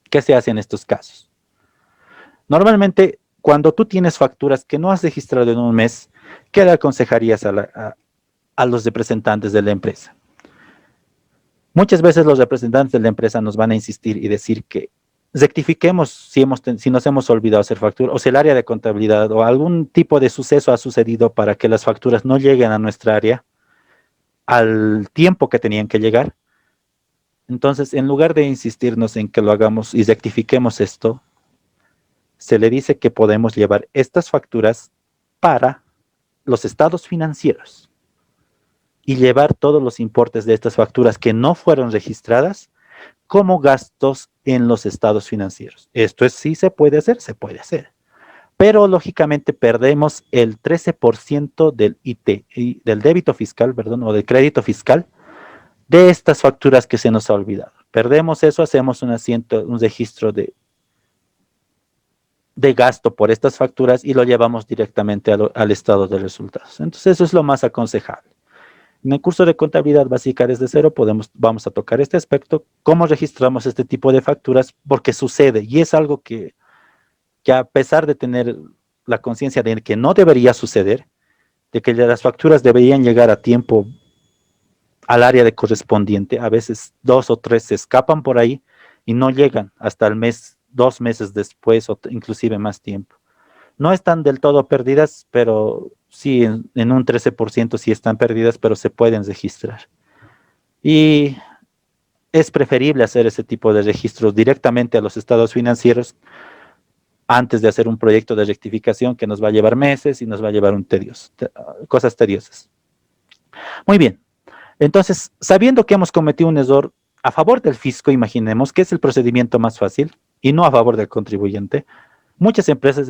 ¿Qué se hace en estos casos? Normalmente, cuando tú tienes facturas que no has registrado en un mes, ¿qué le aconsejarías a los representantes de la empresa? Muchas veces los representantes de la empresa nos van a insistir y decir que rectifiquemos si nos hemos olvidado hacer factura, o si el área de contabilidad o algún tipo de suceso ha sucedido para que las facturas no lleguen a nuestra área al tiempo que tenían que llegar. Entonces, en lugar de insistirnos en que lo hagamos y rectifiquemos esto, se le dice que podemos llevar estas facturas para los estados financieros y llevar todos los importes de estas facturas que no fueron registradas como gastos en los estados financieros. Esto sí se puede hacer, pero lógicamente perdemos el 13% del del débito fiscal, perdón, o del crédito fiscal de estas facturas que se nos ha olvidado. Perdemos eso, hacemos un registro de gasto por estas facturas y lo llevamos directamente al estado de resultados. Entonces eso es lo más aconsejable. En el curso de contabilidad básica desde cero vamos a tocar este aspecto, cómo registramos este tipo de facturas, porque sucede y es algo que a pesar de tener la conciencia de que no debería suceder, de que las facturas deberían llegar a tiempo al área de correspondiente, a veces 2 o 3 se escapan por ahí y no llegan hasta el mes, 2 meses después o inclusive más tiempo. No están del todo perdidas, pero sí en un 13% sí están perdidas, pero se pueden registrar. Y es preferible hacer ese tipo de registros directamente a los estados financieros antes de hacer un proyecto de rectificación que nos va a llevar meses y nos va a llevar cosas tediosas. Muy bien. Entonces, sabiendo que hemos cometido un error a favor del fisco, imaginemos que es el procedimiento más fácil y no a favor del contribuyente. Muchas empresas,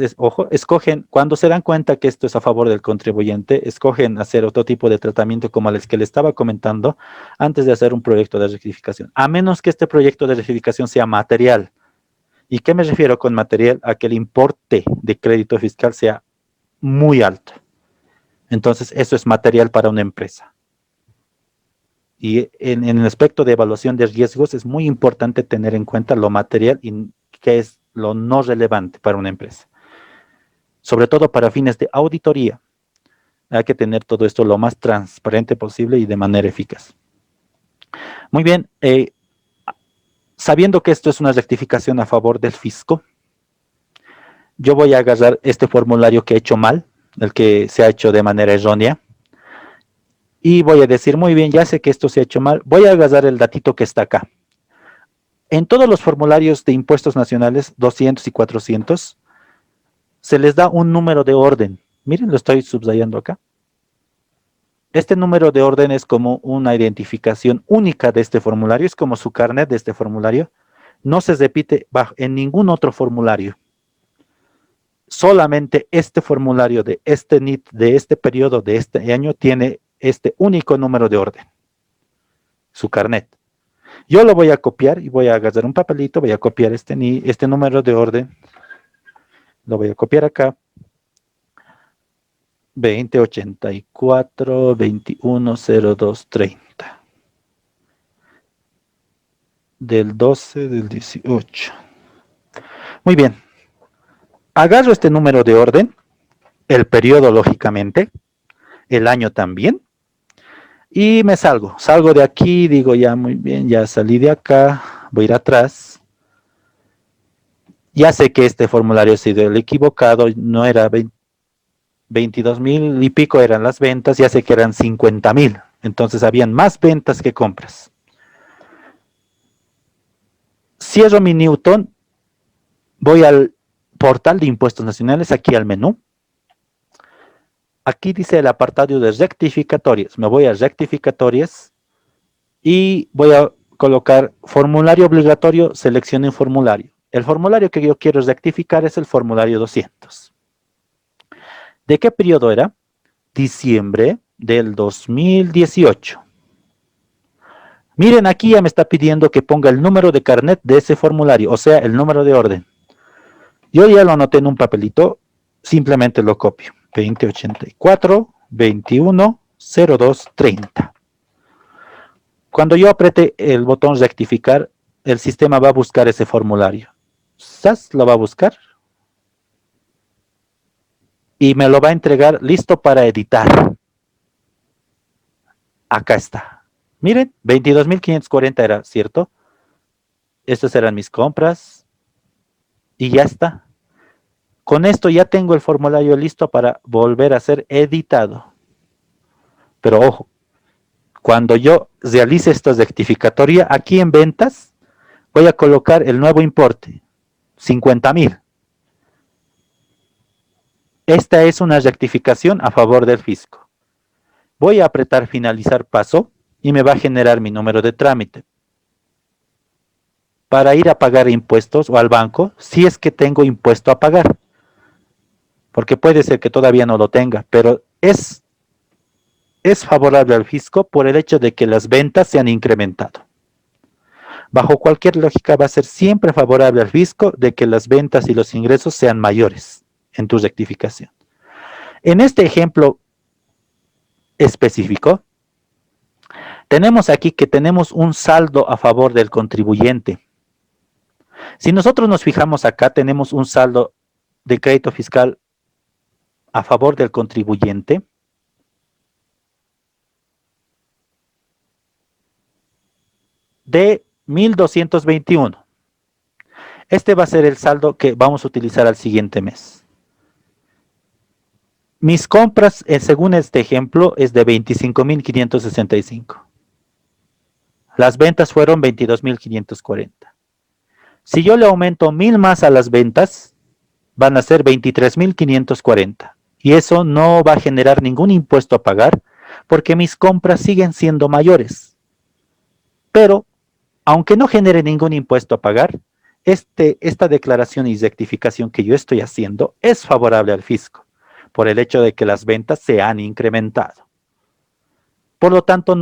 escogen, cuando se dan cuenta que esto es a favor del contribuyente, escogen hacer otro tipo de tratamiento como el que le estaba comentando antes de hacer un proyecto de rectificación, a menos que este proyecto de rectificación sea material. ¿Y qué me refiero con material? A que el importe de crédito fiscal sea muy alto. Entonces, eso es material para una empresa. Y en el aspecto de evaluación de riesgos es muy importante tener en cuenta lo material y que es lo no relevante para una empresa. Sobre todo para fines de auditoría. Hay que tener todo esto lo más transparente posible y de manera eficaz. Muy bien, sabiendo que esto es una rectificación a favor del fisco, yo voy a agarrar este formulario que he hecho mal, el que se ha hecho de manera errónea, y voy a decir, muy bien, ya sé que esto se ha hecho mal, voy a agarrar el datito que está acá. En todos los formularios de impuestos nacionales, 200 y 400, se les da un número de orden. Miren, lo estoy subrayando acá. Este número de orden es como una identificación única de este formulario, es como su carnet de este formulario. No se repite en ningún otro formulario. Solamente este formulario de este NIT, de este periodo, de este año, tiene este único número de orden, su carnet. Yo lo voy a copiar y voy a agarrar un papelito, voy a copiar este número de orden, lo voy a copiar acá, 2084 210230 del 12 del 18. Muy bien, agarro este número de orden, el periodo lógicamente, el año también, y me salgo de aquí, digo ya muy bien, ya salí de acá, voy a ir atrás. Ya sé que este formulario ha sido el equivocado, no era 22,000 y pico eran las ventas, ya sé que eran 50,000, entonces habían más ventas que compras. Cierro mi Newton, voy al portal de impuestos nacionales, aquí al menú. Aquí dice el apartado de rectificatorias, me voy a rectificatorias y voy a colocar formulario obligatorio, seleccionen formulario. El formulario que yo quiero rectificar es el formulario 200. ¿De qué periodo era? Diciembre del 2018. Miren, aquí ya me está pidiendo que ponga el número de carnet de ese formulario, o sea, el número de orden. Yo ya lo anoté en un papelito, simplemente lo copio. 2084 21 02 30. Cuando yo apriete el botón rectificar, el sistema va a buscar ese formulario. ¿Sas? Lo va a buscar y me lo va a entregar listo para editar. Acá está. Miren, 22,540 era, ¿cierto? Estas eran mis compras. Y ya está. Con esto ya tengo el formulario listo para volver a ser editado. Pero ojo, cuando yo realice esta rectificatoria, aquí en ventas, voy a colocar el nuevo importe, 50,000. Esta es una rectificación a favor del fisco. Voy a apretar finalizar paso y me va a generar mi número de trámite para ir a pagar impuestos o al banco si es que tengo impuesto a pagar. Porque puede ser que todavía no lo tenga, pero es favorable al fisco por el hecho de que las ventas se han incrementado. Bajo cualquier lógica va a ser siempre favorable al fisco de que las ventas y los ingresos sean mayores en tu rectificación. En este ejemplo específico, tenemos aquí que tenemos un saldo a favor del contribuyente. Si nosotros nos fijamos acá, tenemos un saldo de crédito fiscal a favor del contribuyente de 1,221. Este va a ser el saldo que vamos a utilizar al siguiente mes. Mis compras, según este ejemplo, es de 25,565. Las ventas fueron 22,540. Si yo le aumento 1,000 más a las ventas, van a ser 23,540. Y eso no va a generar ningún impuesto a pagar porque mis compras siguen siendo mayores. Pero, aunque no genere ningún impuesto a pagar, esta declaración y rectificación que yo estoy haciendo es favorable al fisco por el hecho de que las ventas se han incrementado. Por lo tanto,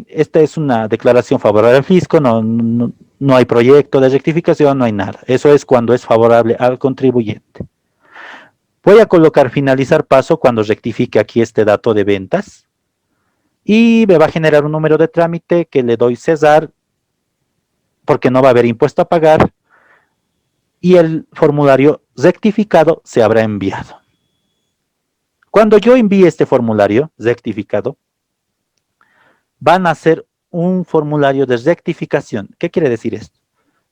esta es una declaración favorable al fisco, no hay proyecto de rectificación, no hay nada. Eso es cuando es favorable al contribuyente. Voy a colocar finalizar paso cuando rectifique aquí este dato de ventas y me va a generar un número de trámite que le doy cesar porque no va a haber impuesto a pagar y el formulario rectificado se habrá enviado. Cuando yo envíe este formulario rectificado, van a hacer un formulario de rectificación. ¿Qué quiere decir esto?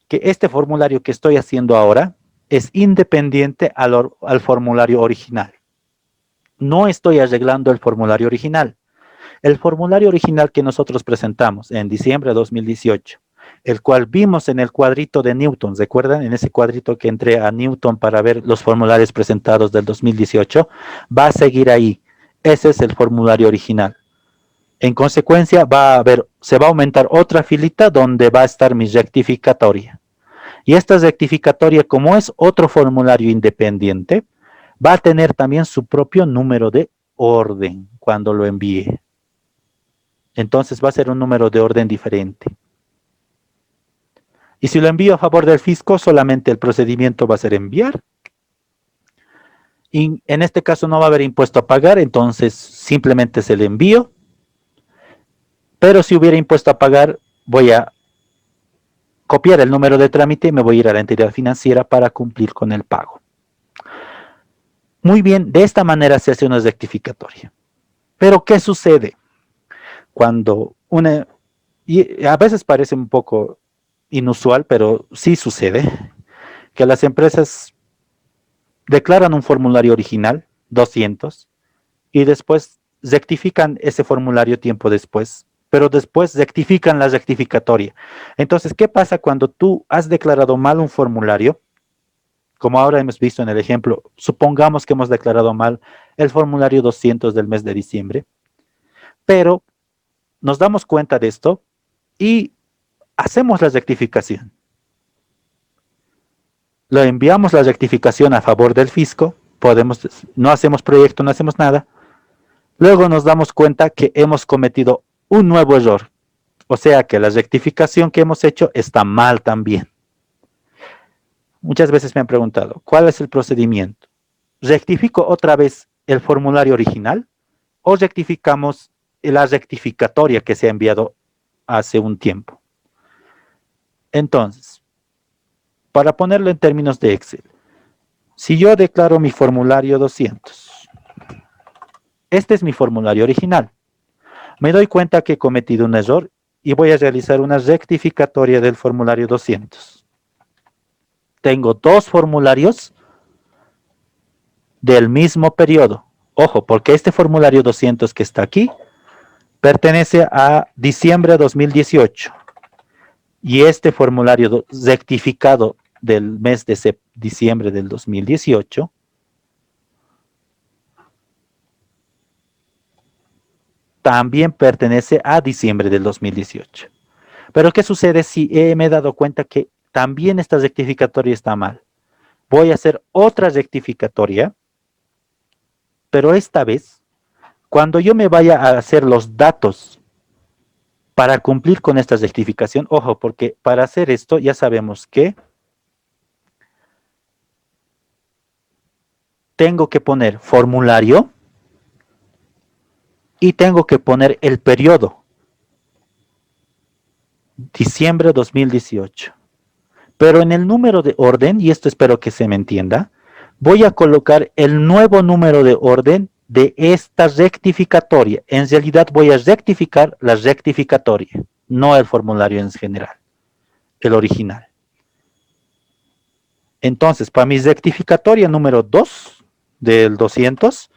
Que este formulario que estoy haciendo ahora es independiente al formulario original. No estoy arreglando el formulario original. El formulario original que nosotros presentamos en diciembre de 2018, el cual vimos en el cuadrito de Newton, ¿recuerdan? En ese cuadrito que entré a Newton para ver los formularios presentados del 2018, va a seguir ahí. Ese es el formulario original. En consecuencia, se va a aumentar otra filita donde va a estar mi rectificatoria. Y esta rectificatoria, como es otro formulario independiente, va a tener también su propio número de orden cuando lo envíe. Entonces va a ser un número de orden diferente. Y si lo envío a favor del fisco, solamente el procedimiento va a ser enviar. Y en este caso no va a haber impuesto a pagar, entonces simplemente se le envío. Pero si hubiera impuesto a pagar, voy a copiar el número de trámite y me voy a ir a la entidad financiera para cumplir con el pago. Muy bien, de esta manera se hace una rectificatoria. Pero ¿qué sucede? Cuando y a veces parece un poco inusual, pero sí sucede, que las empresas declaran un formulario original, 200, y después rectifican ese formulario tiempo después, pero después rectifican la rectificatoria. Entonces, ¿qué pasa cuando tú has declarado mal un formulario? Como ahora hemos visto en el ejemplo, supongamos que hemos declarado mal el formulario 200 del mes de diciembre, pero nos damos cuenta de esto y hacemos la rectificación. Lo enviamos la rectificación a favor del fisco, no hacemos proyecto, no hacemos nada. Luego nos damos cuenta que hemos cometido un nuevo error. O sea que la rectificación que hemos hecho está mal también. Muchas veces me han preguntado, ¿cuál es el procedimiento? ¿Rectifico otra vez el formulario original o rectificamos la rectificatoria que se ha enviado hace un tiempo? Entonces, para ponerlo en términos de Excel, si yo declaro mi formulario 200, este es mi formulario original. Me doy cuenta que he cometido un error y voy a realizar una rectificatoria del formulario 200. Tengo dos formularios del mismo periodo. Ojo, porque este formulario 200 que está aquí pertenece a diciembre de 2018. Y este formulario rectificado del mes de diciembre del 2018 también pertenece a diciembre del 2018. Pero ¿qué sucede si me he dado cuenta que también esta rectificatoria está mal? Voy a hacer otra rectificatoria, pero esta vez, cuando yo me vaya a hacer los datos para cumplir con esta rectificación, ojo, porque para hacer esto ya sabemos que tengo que poner formulario y tengo que poner el periodo. Diciembre 2018. Pero en el número de orden, y esto espero que se me entienda, voy a colocar el nuevo número de orden de esta rectificatoria. En realidad voy a rectificar la rectificatoria, no el formulario en general, el original. Entonces, para mi rectificatoria número 2 del 200,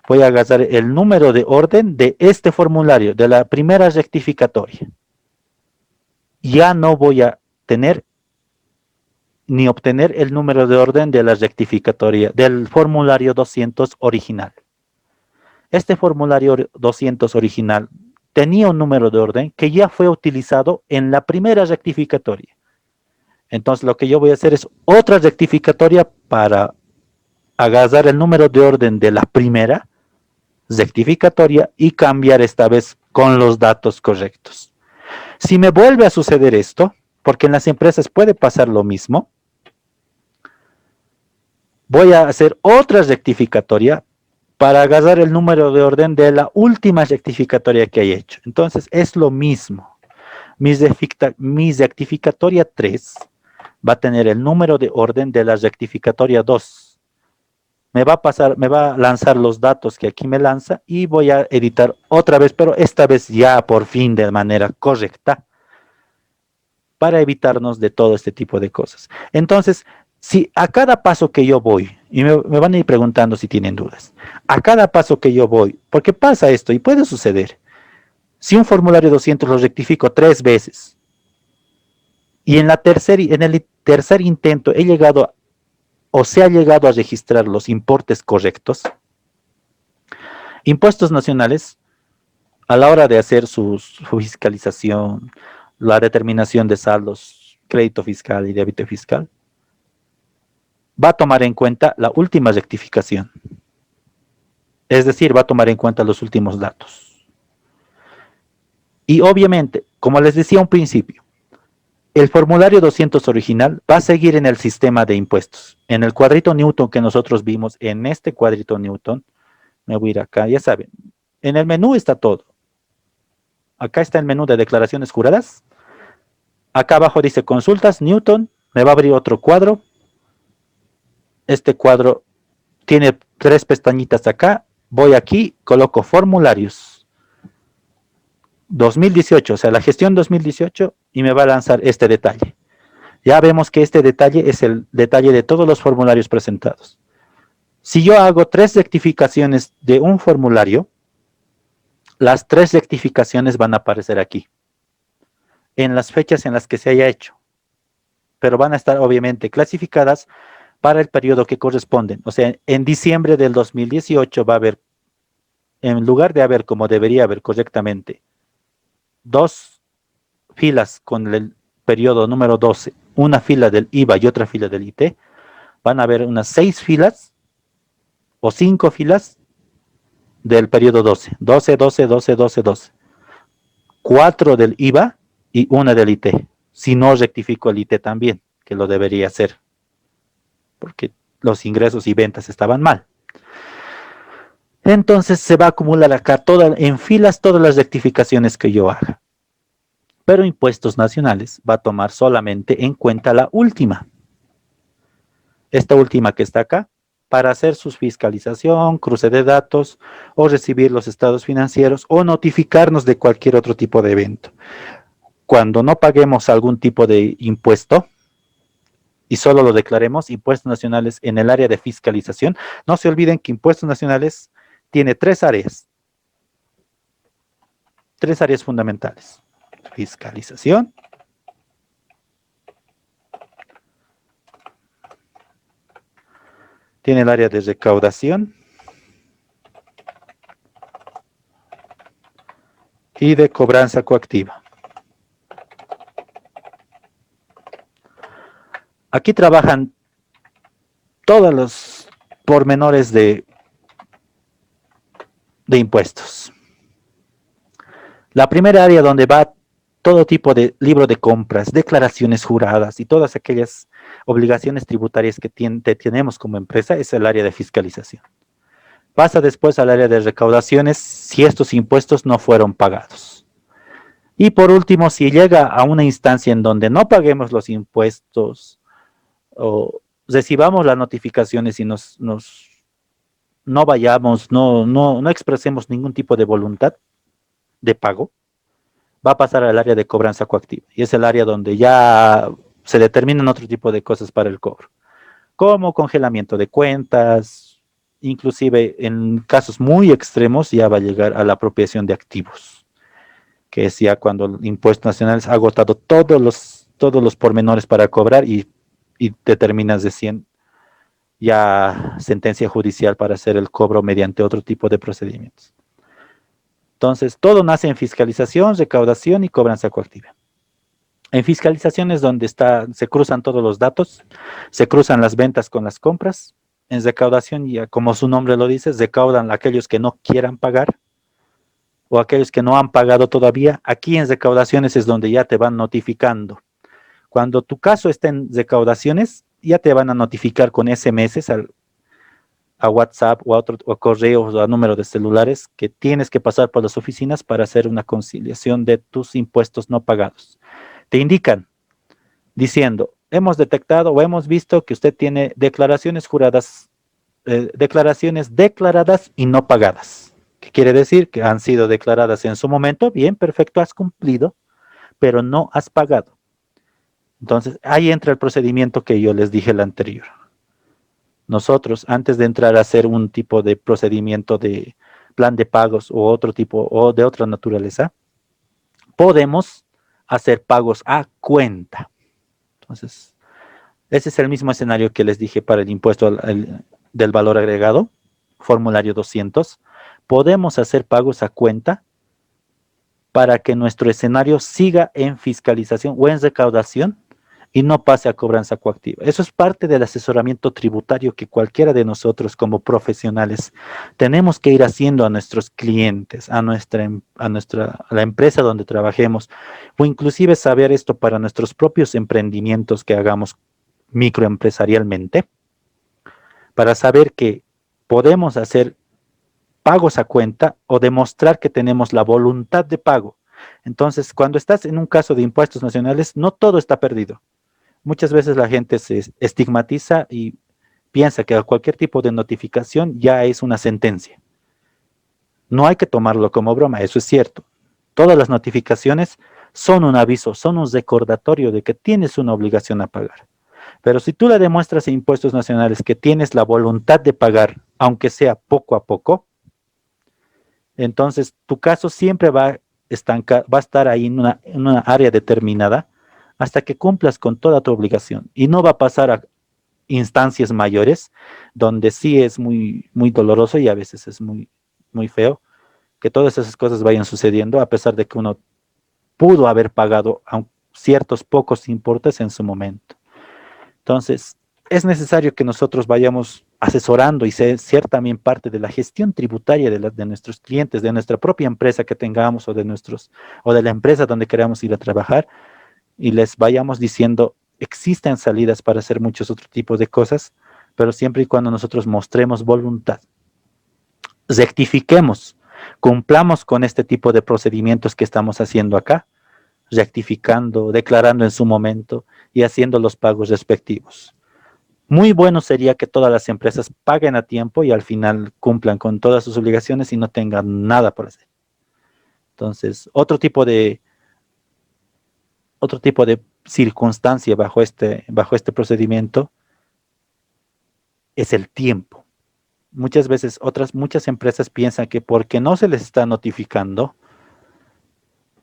voy a agarrar el número de orden de este formulario, de la primera rectificatoria. Ya no voy a tener ni obtener el número de orden de la rectificatoria del formulario 200 original. Este formulario 200 original tenía un número de orden que ya fue utilizado en la primera rectificatoria. Entonces lo que yo voy a hacer es otra rectificatoria para agarrar el número de orden de la primera rectificatoria y cambiar esta vez con los datos correctos. Si me vuelve a suceder esto, porque en las empresas puede pasar lo mismo, voy a hacer otra rectificatoria para agarrar el número de orden de la última rectificatoria que he hecho. Entonces es lo mismo. Mi rectificatoria 3 va a tener el número de orden de la rectificatoria 2. Me va a lanzar los datos que aquí me lanza y voy a editar otra vez, pero esta vez ya por fin de manera correcta, para evitarnos de todo este tipo de cosas. Entonces, Si a cada paso que yo voy, y me van a ir preguntando si tienen dudas, a cada paso que yo voy, porque pasa esto y puede suceder, si un formulario 200 lo rectifico 3 veces y en el tercer intento he llegado o se ha llegado a registrar los importes correctos, Impuestos Nacionales, a la hora de hacer su fiscalización, la determinación de saldos, crédito fiscal y débito fiscal, va a tomar en cuenta la última rectificación. Es decir, va a tomar en cuenta los últimos datos. Y obviamente, como les decía un principio, el formulario 200 original va a seguir en el sistema de impuestos. En el cuadrito Newton que nosotros vimos, en este cuadrito Newton, me voy a ir acá, ya saben, en el menú está todo. Acá está el menú de declaraciones juradas. Acá abajo dice consultas, Newton, me va a abrir otro cuadro. Este cuadro tiene 3 pestañitas acá. Voy aquí, coloco formularios 2018, o sea, la gestión 2018, y me va a lanzar este detalle. Ya vemos que este detalle es el detalle de todos los formularios presentados. Si yo hago 3 rectificaciones de un formulario, las 3 rectificaciones van a aparecer aquí, en las fechas en las que se haya hecho, pero van a estar obviamente clasificadas para el periodo que corresponden. O sea, en diciembre del 2018 va a haber, en lugar de haber como debería haber correctamente, 2 filas con el periodo número 12, una fila del IVA y otra fila del IT, van a haber unas 6 filas o 5 filas del periodo 12, 12, 12, 12, 12, 12. 4 del IVA y una del IT. Si no rectifico el IT también, que lo debería hacer, porque los ingresos y ventas estaban mal. Entonces se va a acumular acá en filas todas las rectificaciones que yo haga. Pero Impuestos Nacionales va a tomar solamente en cuenta la última. Esta última que está acá, para hacer su fiscalización, cruce de datos, o recibir los estados financieros, o notificarnos de cualquier otro tipo de evento. Cuando no paguemos algún tipo de impuesto, y solo lo declaremos, Impuestos Nacionales en el área de fiscalización, no se olviden que Impuestos Nacionales tiene 3 áreas. 3 áreas fundamentales. Fiscalización, tiene el área de recaudación y de cobranza coactiva. Aquí trabajan todos los pormenores de impuestos. La primera área donde va todo tipo de libro de compras, declaraciones juradas y todas aquellas obligaciones tributarias que tenemos como empresa es el área de fiscalización. Pasa después al área de recaudaciones si estos impuestos no fueron pagados. Y por último, si llega a una instancia en donde no paguemos los impuestos o recibamos las notificaciones y no vayamos, no expresemos ningún tipo de voluntad de pago, va a pasar al área de cobranza coactiva. Y es el área donde ya se determinan otro tipo de cosas para el cobro, como congelamiento de cuentas, inclusive en casos muy extremos ya va a llegar a la apropiación de activos, que es ya cuando el Impuestos Nacionales ha agotado todos los pormenores para cobrar y determinas de ya sentencia judicial para hacer el cobro mediante otro tipo de procedimientos. Entonces, todo nace en fiscalización, recaudación y cobranza coactiva. En fiscalización es donde se cruzan todos los datos, se cruzan las ventas con las compras. En recaudación, ya como su nombre lo dice, recaudan aquellos que no quieran pagar o aquellos que no han pagado todavía. Aquí en recaudaciones es donde ya te van notificando. Cuando tu caso está en recaudaciones, ya te van a notificar con SMS a WhatsApp o a correos o a número de celulares que tienes que pasar por las oficinas para hacer una conciliación de tus impuestos no pagados. Te indican diciendo, hemos detectado o hemos visto que usted tiene declaraciones juradas, declaraciones declaradas y no pagadas. ¿Qué quiere decir? Que han sido declaradas en su momento, bien, perfecto, has cumplido, pero no has pagado. Entonces, ahí entra el procedimiento que yo les dije el anterior. Nosotros, antes de entrar a hacer un tipo de procedimiento de plan de pagos o otro tipo o de otra naturaleza, podemos hacer pagos a cuenta. Entonces, ese es el mismo escenario que les dije para el impuesto del valor agregado, formulario 200. Podemos hacer pagos a cuenta para que nuestro escenario siga en fiscalización o en recaudación y no pase a cobranza coactiva. Eso es parte del asesoramiento tributario que cualquiera de nosotros como profesionales tenemos que ir haciendo a nuestros clientes, a la empresa donde trabajemos, o inclusive saber esto para nuestros propios emprendimientos que hagamos microempresarialmente, para saber que podemos hacer pagos a cuenta o demostrar que tenemos la voluntad de pago. Entonces, cuando estás en un caso de impuestos nacionales, no todo está perdido. Muchas veces la gente se estigmatiza y piensa que cualquier tipo de notificación ya es una sentencia. No hay que tomarlo como broma, eso es cierto. Todas las notificaciones son un aviso, son un recordatorio de que tienes una obligación a pagar. Pero si tú le demuestras en impuestos nacionales que tienes la voluntad de pagar, aunque sea poco a poco, entonces tu caso siempre va a estar ahí en una área determinada hasta que cumplas con toda tu obligación. Y no va a pasar a instancias mayores, donde sí es muy, muy doloroso y a veces es muy, muy feo que todas esas cosas vayan sucediendo, a pesar de que uno pudo haber pagado ciertos pocos importes en su momento. Entonces, es necesario que nosotros vayamos asesorando y ser también parte de la gestión tributaria de nuestros clientes, de nuestra propia empresa que tengamos o de la empresa donde queramos ir a trabajar, y les vayamos diciendo, existen salidas para hacer muchos otros tipos de cosas, pero siempre y cuando nosotros mostremos voluntad. Rectifiquemos, cumplamos con este tipo de procedimientos que estamos haciendo acá, rectificando, declarando en su momento y haciendo los pagos respectivos. Muy bueno sería que todas las empresas paguen a tiempo y al final cumplan con todas sus obligaciones y no tengan nada por hacer. Entonces, otro tipo de circunstancia bajo este procedimiento es el tiempo. Muchas veces muchas empresas piensan que porque no se les está notificando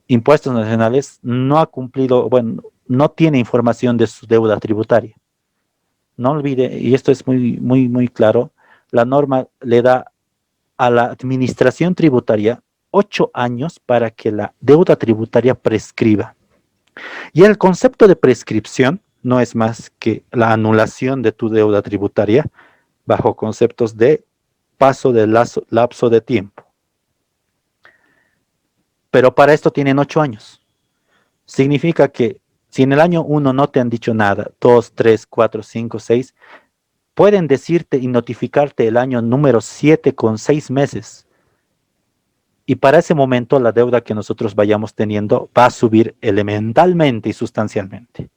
impuestos nacionales, no ha cumplido, bueno, no tiene información de su deuda tributaria. No olvide, y esto es muy, muy, muy claro, la norma le da a la administración tributaria 8 años para que la deuda tributaria prescriba. Y el concepto de prescripción no es más que la anulación de tu deuda tributaria bajo conceptos de paso de lapso de tiempo. Pero para esto tienen 8 años. Significa que si en el año 1 no te han dicho nada, 2, 3, 4, 5, 6, pueden decirte y notificarte el año número 7 con 6 meses. Y para ese momento la deuda que nosotros vayamos teniendo va a subir elementalmente y sustancialmente,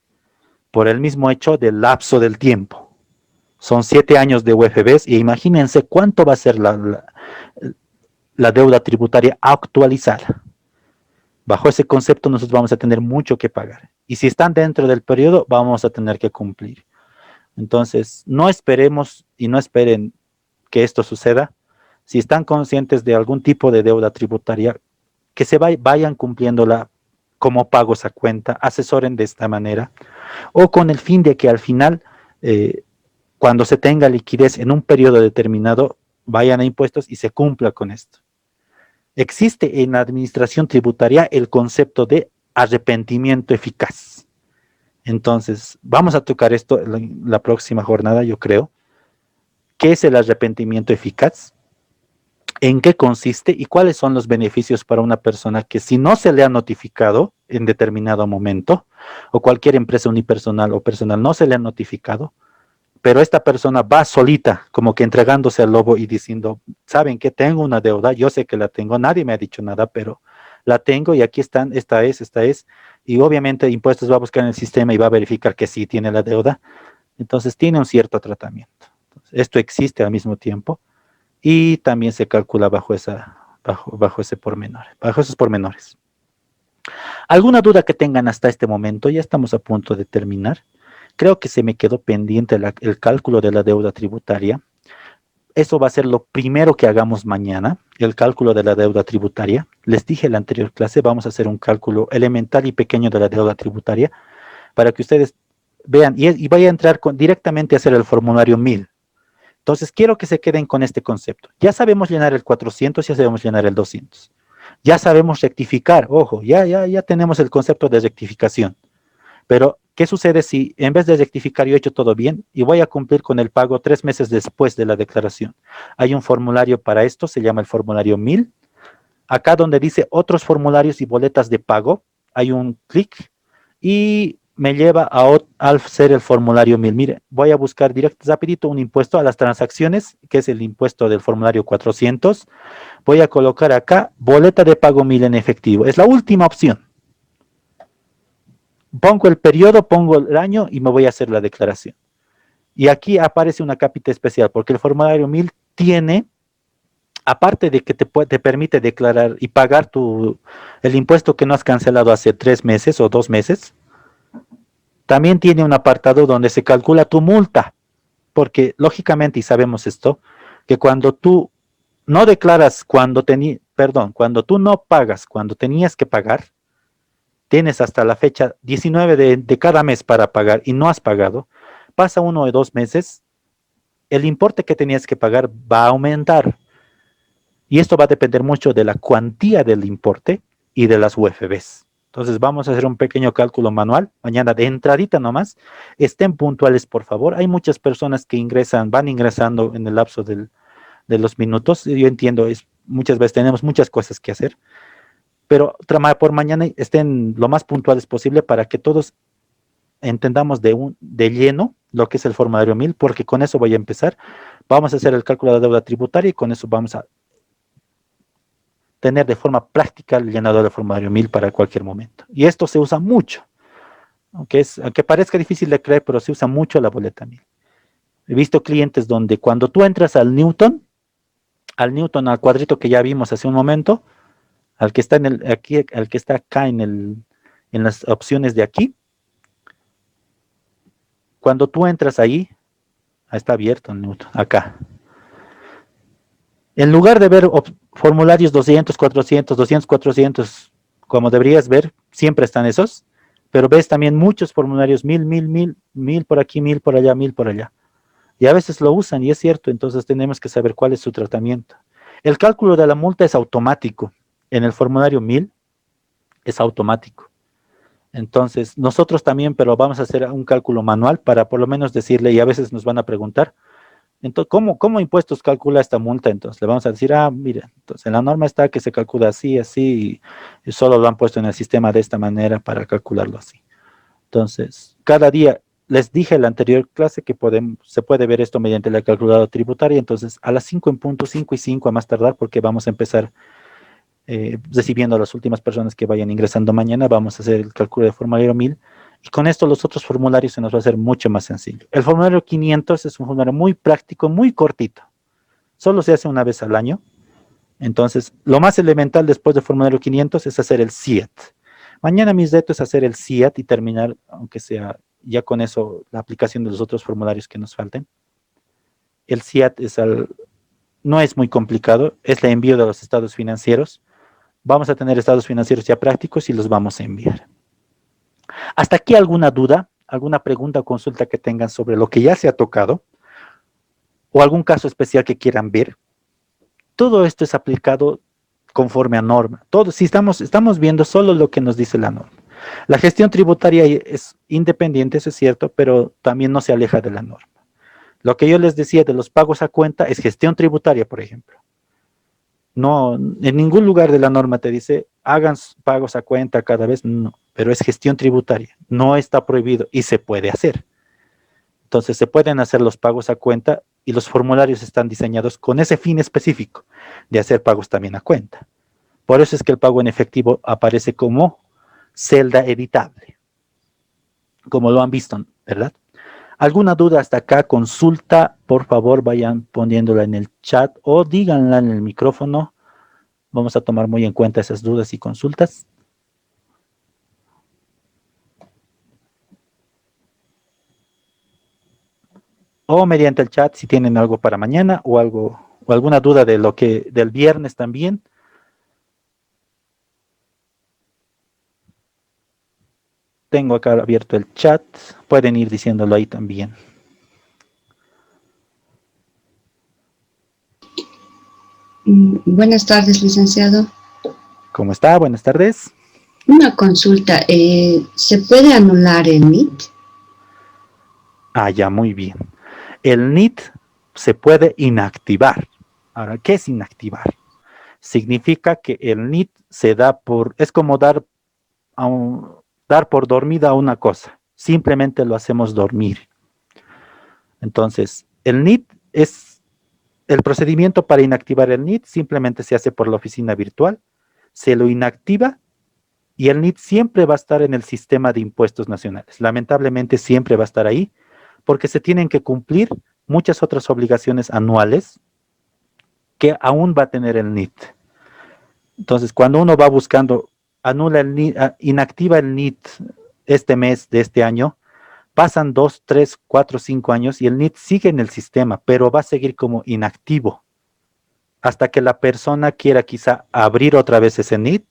por el mismo hecho del lapso del tiempo. Son 7 años de UFBs y imagínense cuánto va a ser la deuda tributaria actualizada. Bajo ese concepto nosotros vamos a tener mucho que pagar. Y si están dentro del periodo, vamos a tener que cumplir. Entonces, no esperemos y no esperen que esto suceda. Si están conscientes de algún tipo de deuda tributaria, que se vayan cumpliéndola como pagos a cuenta, asesoren de esta manera, o con el fin de que al final, cuando se tenga liquidez en un periodo determinado, vayan a impuestos y se cumpla con esto. Existe en la administración tributaria el concepto de arrepentimiento eficaz. Entonces, vamos a tocar esto en la próxima jornada, yo creo. ¿Qué es el arrepentimiento eficaz? ¿En qué consiste y cuáles son los beneficios para una persona que si no se le ha notificado en determinado momento, o cualquier empresa unipersonal o personal no se le ha notificado, pero esta persona va solita, como que entregándose al lobo y diciendo, ¿saben qué? Tengo una deuda, yo sé que la tengo, nadie me ha dicho nada, pero la tengo y aquí están, esta es, y obviamente Impuestos va a buscar en el sistema y va a verificar que sí tiene la deuda, entonces tiene un cierto tratamiento. Entonces, esto existe al mismo tiempo y también se calcula bajo esos pormenores. ¿Alguna duda que tengan hasta este momento? Ya estamos a punto de terminar. Creo que se me quedó pendiente el cálculo de la deuda tributaria. Eso va a ser lo primero que hagamos mañana, el cálculo de la deuda tributaria. Les dije en la anterior clase, vamos a hacer un cálculo elemental y pequeño de la deuda tributaria para que ustedes vean y vaya a entrar directamente a hacer el formulario 1000. Entonces, quiero que se queden con este concepto. Ya sabemos llenar el 400, ya sabemos llenar el 200. Ya sabemos rectificar, ojo, ya tenemos el concepto de rectificación. Pero, ¿qué sucede si en vez de rectificar yo he hecho todo bien y voy a cumplir con el pago 3 meses después de la declaración? Hay un formulario para esto, se llama el formulario 1000. Acá donde dice otros formularios y boletas de pago, hay un clic y me lleva a hacer el formulario 1000. Mire, voy a buscar rapidito un impuesto a las transacciones, que es el impuesto del formulario 400. Voy a colocar acá boleta de pago 1000 en efectivo. Es la última opción. Pongo el periodo, pongo el año y me voy a hacer la declaración. Y aquí aparece una capita especial, porque el formulario 1000 tiene, aparte de que te permite declarar y pagar el impuesto que no has cancelado hace 3 meses o 2 meses, también tiene un apartado donde se calcula tu multa, porque lógicamente, y sabemos esto, que cuando tú no declaras, cuando tú no pagas, cuando tenías que pagar, tienes hasta la fecha 19 de cada mes para pagar y no has pagado, pasa 1 o 2 meses, el importe que tenías que pagar va a aumentar. Y esto va a depender mucho de la cuantía del importe y de las UFBs. Entonces vamos a hacer un pequeño cálculo manual, mañana de entradita nomás. Estén puntuales, por favor. Hay muchas personas que van ingresando en el lapso de los minutos. Yo entiendo, muchas veces tenemos muchas cosas que hacer, pero por mañana estén lo más puntuales posible para que todos entendamos de lleno lo que es el formulario 1000, porque con eso voy a empezar. Vamos a hacer el cálculo de la deuda tributaria y con eso vamos a tener de forma práctica el llenado del formulario 1000 para cualquier momento. Y esto se usa mucho, aunque parezca difícil de creer, pero se usa mucho la boleta 1000. He visto clientes donde cuando tú entras al Newton, al cuadrito que ya vimos hace un momento, al que está al que está acá en las opciones de aquí, cuando tú entras ahí está abierto el Newton, acá. En lugar de ver formularios 200, 400, 200, 400, como deberías ver, siempre están esos, pero ves también muchos formularios, 1000, 1000, 1000, 1000 por aquí, 1000 por allá, 1000 por allá. Y a veces lo usan y es cierto, entonces tenemos que saber cuál es su tratamiento. El cálculo de la multa es automático. En el formulario 1000 es automático. Entonces, nosotros también, pero vamos a hacer un cálculo manual para por lo menos decirle, y a veces nos van a preguntar, entonces, ¿cómo impuestos calcula esta multa? Entonces, le vamos a decir, mira, entonces en la norma está que se calcula así, así, y solo lo han puesto en el sistema de esta manera para calcularlo así. Entonces, cada día, les dije en la anterior clase que se puede ver esto mediante la calculadora tributaria, entonces a las 5 en punto, 5 y 5 a más tardar, porque vamos a empezar recibiendo a las últimas personas que vayan ingresando mañana, vamos a hacer el cálculo de formulario 1000, y con esto los otros formularios se nos va a hacer mucho más sencillo. El formulario 500 es un formulario muy práctico, muy cortito. Solo se hace una vez al año. Entonces, lo más elemental después del formulario 500 es hacer el SIAT. Mañana mi reto es hacer el SIAT y terminar, aunque sea ya con eso, la aplicación de los otros formularios que nos falten. El SIAT no es muy complicado, es el envío de los estados financieros. Vamos a tener estados financieros ya prácticos y los vamos a enviar. ¿Hasta aquí alguna duda, alguna pregunta o consulta que tengan sobre lo que ya se ha tocado? ¿O algún caso especial que quieran ver? Todo esto es aplicado conforme a norma. Si estamos viendo solo lo que nos dice la norma. La gestión tributaria es independiente, eso es cierto, pero también no se aleja de la norma. Lo que yo les decía de los pagos a cuenta es gestión tributaria, por ejemplo. No, en ningún lugar de la norma te dice, hagan pagos a cuenta cada vez, no, pero es gestión tributaria, no está prohibido y se puede hacer. Entonces se pueden hacer los pagos a cuenta y los formularios están diseñados con ese fin específico de hacer pagos también a cuenta. Por eso es que el pago en efectivo aparece como celda editable, como lo han visto, ¿verdad? ¿Alguna duda hasta acá? Consulta, por favor, vayan poniéndola en el chat o díganla en el micrófono. Vamos a tomar muy en cuenta esas dudas y consultas. o mediante el chat si tienen algo para mañana o algo o alguna duda de lo que del viernes también. Tengo acá abierto el chat, pueden ir diciéndolo ahí también. Buenas tardes, licenciado. ¿Cómo está? Buenas tardes. Una consulta, ¿se puede anular el NIT? Ah, ya, muy bien. El NIT se puede inactivar. Ahora, ¿qué es inactivar? Significa que el NIT se da por, es como dar por dormida una cosa. Simplemente lo hacemos dormir. Entonces, el NIT es el procedimiento para inactivar el NIT, simplemente se hace por la oficina virtual, se lo inactiva y el NIT siempre va a estar en el sistema de impuestos nacionales. Lamentablemente siempre va a estar ahí porque se tienen que cumplir muchas otras obligaciones anuales que aún va a tener el NIT. Entonces, cuando uno va buscando, anula el NIT, inactiva el NIT este mes de este año, pasan 2, 3, 4, 5 años y el NIT sigue en el sistema, pero va a seguir como inactivo hasta que la persona quiera quizá abrir otra vez ese NIT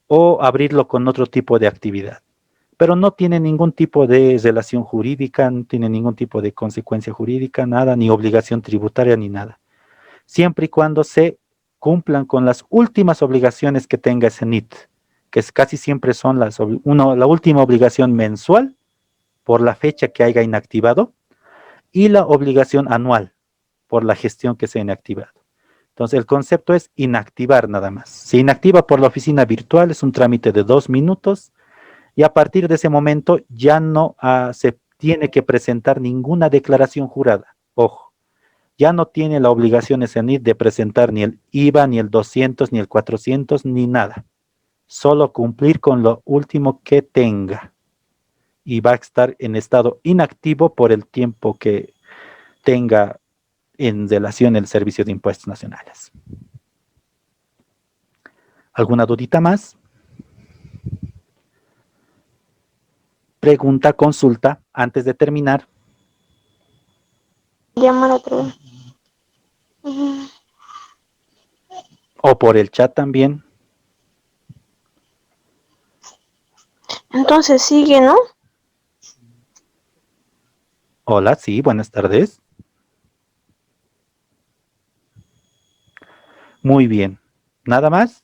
o abrirlo con otro tipo de actividad. Pero no tiene ningún tipo de relación jurídica, no tiene ningún tipo de consecuencia jurídica, nada, ni obligación tributaria, ni nada. Siempre y cuando se cumplan con las últimas obligaciones que tenga ese NIT, que casi siempre son la última obligación mensual por la fecha que haya inactivado y la obligación anual por la gestión que se ha inactivado. Entonces, el concepto es inactivar nada más. Se inactiva por la oficina virtual, es un trámite de 2 minutos y a partir de ese momento ya no se tiene que presentar ninguna declaración jurada. Ojo, ya no tiene la obligación ese NIT de presentar ni el IVA, ni el 200, ni el 400, ni nada. Solo cumplir con lo último que tenga. Y va a estar en estado inactivo por el tiempo que tenga en relación el Servicio de Impuestos Nacionales. ¿Alguna dudita más? Pregunta, consulta, antes de terminar. Llamar otra vez. O por el chat también. Entonces sigue, ¿no? Hola, sí, buenas tardes. Muy bien. ¿Nada más?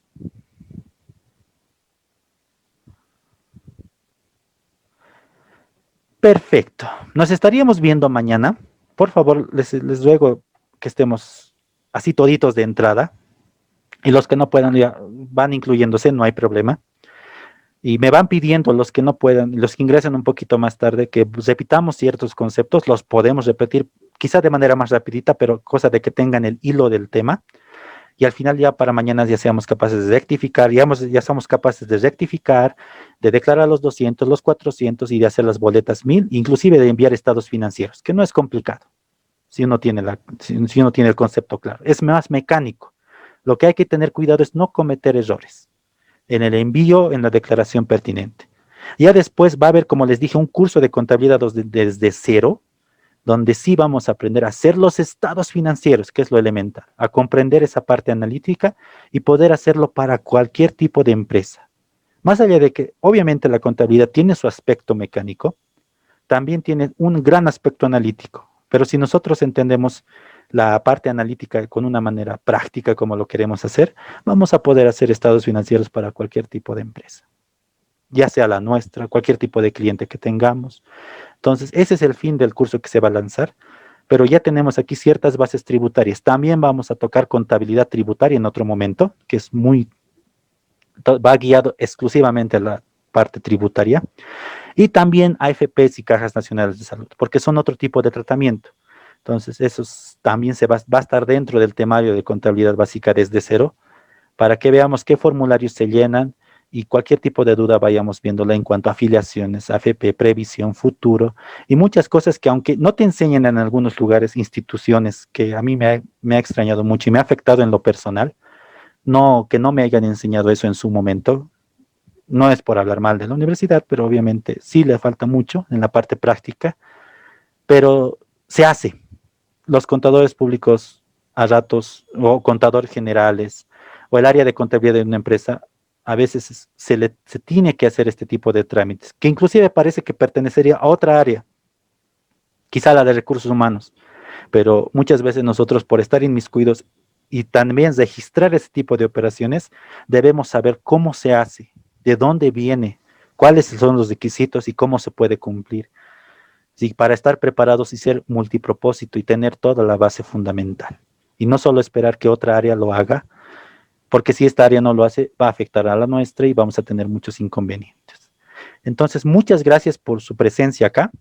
Perfecto. Nos estaríamos viendo mañana. Por favor, les ruego que estemos así toditos de entrada. Y los que no puedan ya van incluyéndose, no hay problema. Y me van pidiendo los que no puedan, los que ingresan un poquito más tarde, que repitamos ciertos conceptos, los podemos repetir quizá de manera más rapidita, pero cosa de que tengan el hilo del tema. Y al final ya para mañana ya seamos capaces de rectificar, ya somos capaces de rectificar, de declarar los 200, los 400 y de hacer las boletas 1000, inclusive de enviar estados financieros, que no es complicado, si uno tiene si uno tiene el concepto claro. Es más mecánico. Lo que hay que tener cuidado es no cometer errores en el envío, en la declaración pertinente. Ya después va a haber, como les dije, un curso de contabilidad desde cero, donde sí vamos a aprender a hacer los estados financieros, que es lo elemental, a comprender esa parte analítica y poder hacerlo para cualquier tipo de empresa. Más allá de que obviamente la contabilidad tiene su aspecto mecánico, también tiene un gran aspecto analítico, pero si nosotros entendemos la parte analítica con una manera práctica como lo queremos hacer, vamos a poder hacer estados financieros para cualquier tipo de empresa, ya sea la nuestra, cualquier tipo de cliente que tengamos. Entonces, ese es el fin del curso que se va a lanzar, pero ya tenemos aquí ciertas bases tributarias. También vamos a tocar contabilidad tributaria en otro momento, que es va guiado exclusivamente a la parte tributaria, y también AFPs y cajas nacionales de salud, porque son otro tipo de tratamiento. Entonces, eso también va a estar dentro del temario de contabilidad básica desde cero, para que veamos qué formularios se llenan y cualquier tipo de duda vayamos viéndola en cuanto a afiliaciones, AFP, previsión, futuro y muchas cosas que aunque no te enseñan en algunos lugares, instituciones que a mí me ha extrañado mucho y me ha afectado en lo personal, que no me hayan enseñado eso en su momento. No es por hablar mal de la universidad, pero obviamente sí le falta mucho en la parte práctica, pero se hace. Los contadores públicos a ratos, o contadores generales, o el área de contabilidad de una empresa, a veces se tiene que hacer este tipo de trámites, que inclusive parece que pertenecería a otra área, quizá la de recursos humanos, pero muchas veces nosotros, por estar inmiscuidos y también registrar ese tipo de operaciones, debemos saber cómo se hace, de dónde viene, cuáles son los requisitos y cómo se puede cumplir. Sí, para estar preparados y ser multipropósito y tener toda la base fundamental. Y no solo esperar que otra área lo haga, porque si esta área no lo hace, va a afectar a la nuestra y vamos a tener muchos inconvenientes. Entonces, muchas gracias por su presencia acá.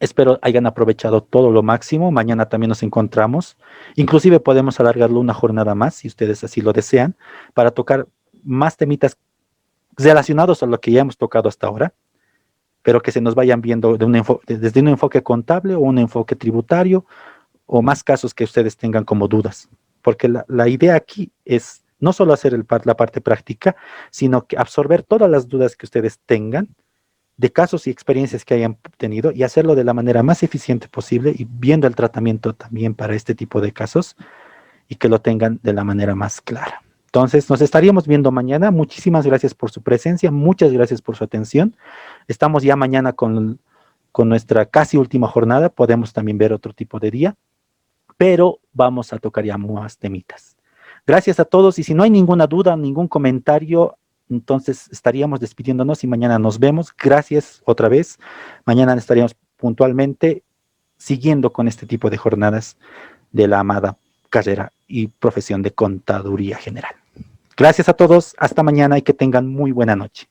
Espero hayan aprovechado todo lo máximo. Mañana también nos encontramos. Inclusive podemos alargarlo una jornada más, si ustedes así lo desean, para tocar más temitas relacionados a lo que ya hemos tocado hasta ahora, pero que se nos vayan viendo desde un enfoque contable o un enfoque tributario, o más casos que ustedes tengan como dudas. Porque la idea aquí es no solo hacer la parte práctica, sino que absorber todas las dudas que ustedes tengan de casos y experiencias que hayan tenido y hacerlo de la manera más eficiente posible y viendo el tratamiento también para este tipo de casos y que lo tengan de la manera más clara. Entonces, nos estaríamos viendo mañana. Muchísimas gracias por su presencia, muchas gracias por su atención. Estamos ya mañana con nuestra casi última jornada. Podemos también ver otro tipo de día, pero vamos a tocar ya más temitas. Gracias a todos, y si no hay ninguna duda, ningún comentario, entonces estaríamos despidiéndonos y mañana nos vemos. Gracias otra vez. Mañana estaríamos puntualmente siguiendo con este tipo de jornadas de la amada carrera y profesión de contaduría general. Gracias a todos, hasta mañana y que tengan muy buena noche.